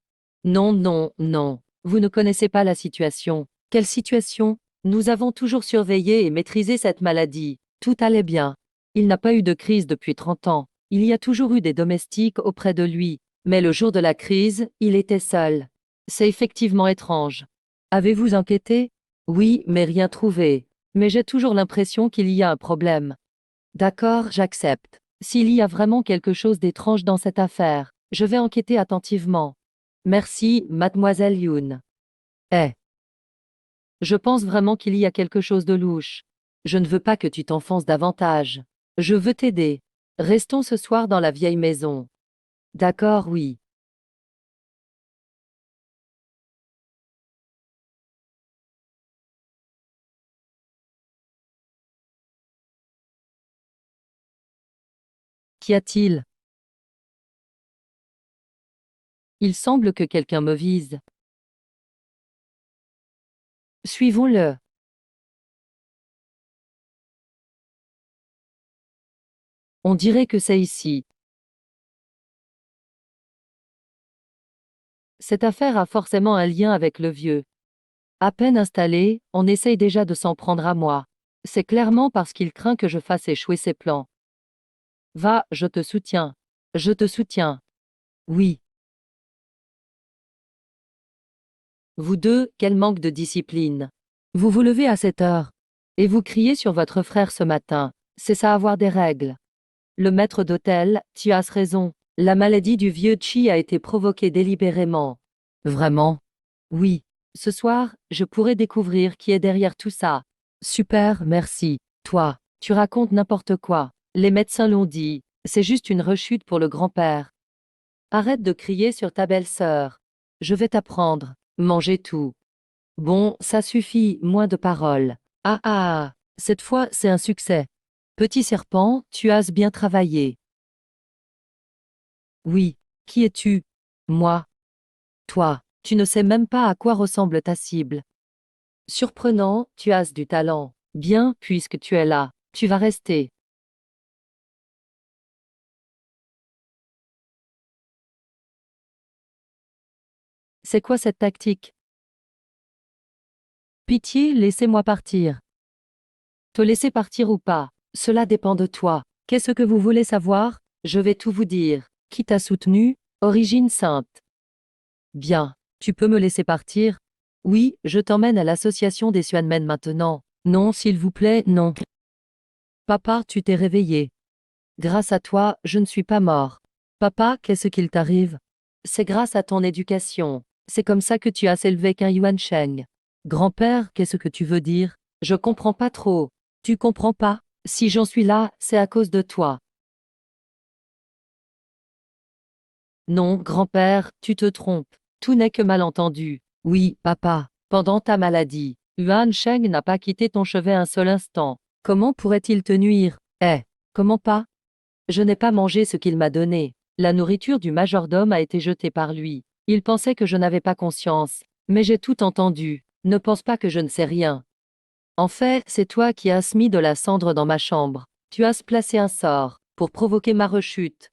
Non, non, non. Vous ne connaissez pas la situation. Quelle situation? Nous avons toujours surveillé et maîtrisé cette maladie. Tout allait bien. Il n'a pas eu de crise depuis 30 ans. Il y a toujours eu des domestiques auprès de lui. Mais le jour de la crise, il était seul. C'est effectivement étrange. Avez-vous enquêté? Oui, mais rien trouvé. Mais j'ai toujours l'impression qu'il y a un problème. D'accord, j'accepte. S'il y a vraiment quelque chose d'étrange dans cette affaire, je vais enquêter attentivement. Merci, mademoiselle Yoon. Eh, je pense vraiment qu'il y a quelque chose de louche. Je ne veux pas que tu t'enfonces davantage. Je veux t'aider. Restons ce soir dans la vieille maison. D'accord, oui. Qu'y a-t-il? Il semble que quelqu'un me vise. Suivons-le. On dirait que c'est ici. Cette affaire a forcément un lien avec le vieux. À peine installé, on essaye déjà de s'en prendre à moi. C'est clairement parce qu'il craint que je fasse échouer ses plans. Va, je te soutiens. Je te soutiens. Oui. Vous deux, quel manque de discipline. Vous vous levez à cette heure. Et vous criez sur votre frère ce matin. C'est ça avoir des règles. Le maître d'hôtel, tu as raison. La maladie du vieux Chi a été provoquée délibérément. Vraiment? Oui. Ce soir, je pourrai découvrir qui est derrière tout ça. Super, merci. Toi, tu racontes n'importe quoi. Les médecins l'ont dit. C'est juste une rechute pour le grand-père. Arrête de crier sur ta belle-sœur. Je vais t'apprendre. Manger tout. Bon, ça suffit, moins de paroles. Ah ah, cette fois, c'est un succès. Petit serpent, tu as bien travaillé. Oui. Qui es-tu? Moi. Toi, tu ne sais même pas à quoi ressemble ta cible. Surprenant, tu as du talent. Bien, puisque tu es là, tu vas rester. C'est quoi cette tactique? Pitié, laissez-moi partir. Te laisser partir ou pas, cela dépend de toi. Qu'est-ce que vous voulez savoir? Je vais tout vous dire. Qui t'a soutenu? Origine sainte. Bien. Tu peux me laisser partir? Oui, je t'emmène à l'association des Xuanmen maintenant. Non, s'il vous plaît, non. Papa, tu t'es réveillé. Grâce à toi, je ne suis pas mort. Papa, qu'est-ce qu'il t'arrive? C'est grâce à ton éducation. C'est comme ça que tu as élevé qu'un Yuan Sheng. Grand-père, qu'est-ce que tu veux dire? Je comprends pas trop. Tu comprends pas? Si j'en suis là, c'est à cause de toi. Non, grand-père, tu te trompes. Tout n'est que malentendu. Oui, papa, pendant ta maladie, Yuan Sheng n'a pas quitté ton chevet un seul instant. Comment pourrait-il te nuire? Eh, comment pas? Je n'ai pas mangé ce qu'il m'a donné. La nourriture du majordome a été jetée par lui. Il pensait que je n'avais pas conscience. Mais j'ai tout entendu. Ne pense pas que je ne sais rien. En fait, c'est toi qui as mis de la cendre dans ma chambre. Tu as placé un sort pour provoquer ma rechute.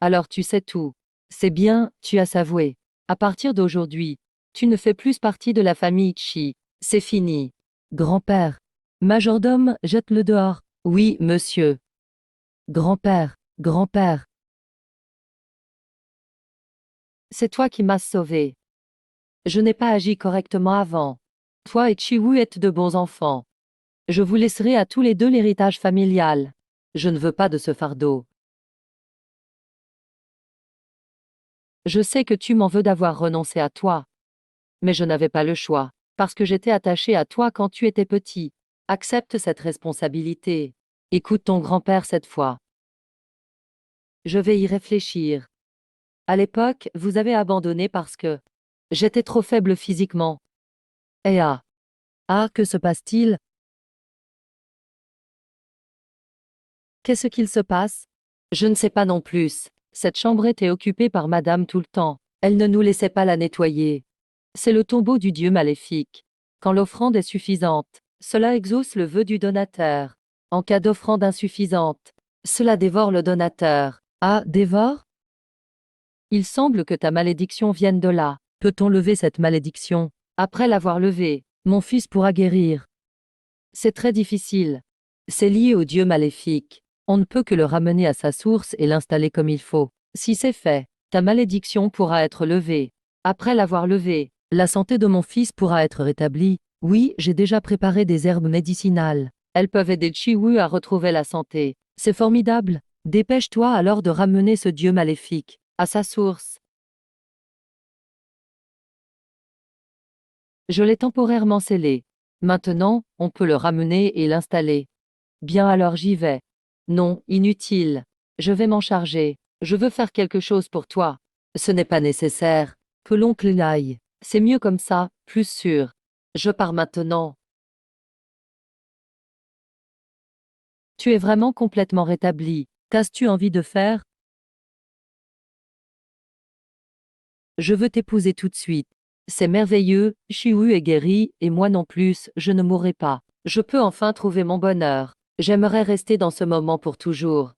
Alors tu sais tout. C'est bien, tu as avoué. À partir d'aujourd'hui, tu ne fais plus partie de la famille Chi. C'est fini. Grand-père. Majordome, jette-le dehors. Oui, monsieur. Grand-père, grand-père. C'est toi qui m'as sauvé. Je n'ai pas agi correctement avant. Toi et Chiwu êtes de bons enfants. Je vous laisserai à tous les deux l'héritage familial. Je ne veux pas de ce fardeau. Je sais que tu m'en veux d'avoir renoncé à toi. Mais je n'avais pas le choix, parce que j'étais attachée à toi quand tu étais petit. Accepte cette responsabilité. Écoute ton grand-père cette fois. Je vais y réfléchir. À l'époque, vous avez abandonné parce que j'étais trop faible physiquement. Et que se passe-t-il? Qu'est-ce qu'il se passe? Je ne sais pas non plus. Cette chambre était occupée par madame tout le temps. Elle ne nous laissait pas la nettoyer. C'est le tombeau du dieu maléfique. Quand l'offrande est suffisante, cela exauce le vœu du donateur. En cas d'offrande insuffisante, cela dévore le donateur. Ah, dévore? Il semble que ta malédiction vienne de là. Peut-on lever cette malédiction? Après l'avoir levée, mon fils pourra guérir. C'est très difficile. C'est lié au dieu maléfique. On ne peut que le ramener à sa source et l'installer comme il faut. Si c'est fait, ta malédiction pourra être levée. Après l'avoir levée, la santé de mon fils pourra être rétablie. Oui, j'ai déjà préparé des herbes médicinales. Elles peuvent aider Chiwu à retrouver la santé. C'est formidable. Dépêche-toi alors de ramener ce dieu maléfique à sa source. Je l'ai temporairement scellé. Maintenant, on peut le ramener et l'installer. Bien alors j'y vais. Non, inutile. Je vais m'en charger. Je veux faire quelque chose pour toi. Ce n'est pas nécessaire. Que l'oncle y aille. C'est mieux comme ça, plus sûr. Je pars maintenant. Tu es vraiment complètement rétabli. Qu'as-tu envie de faire? Je veux t'épouser tout de suite. C'est merveilleux, Chiwu est guéri, et moi non plus, je ne mourrai pas. Je peux enfin trouver mon bonheur. J'aimerais rester dans ce moment pour toujours.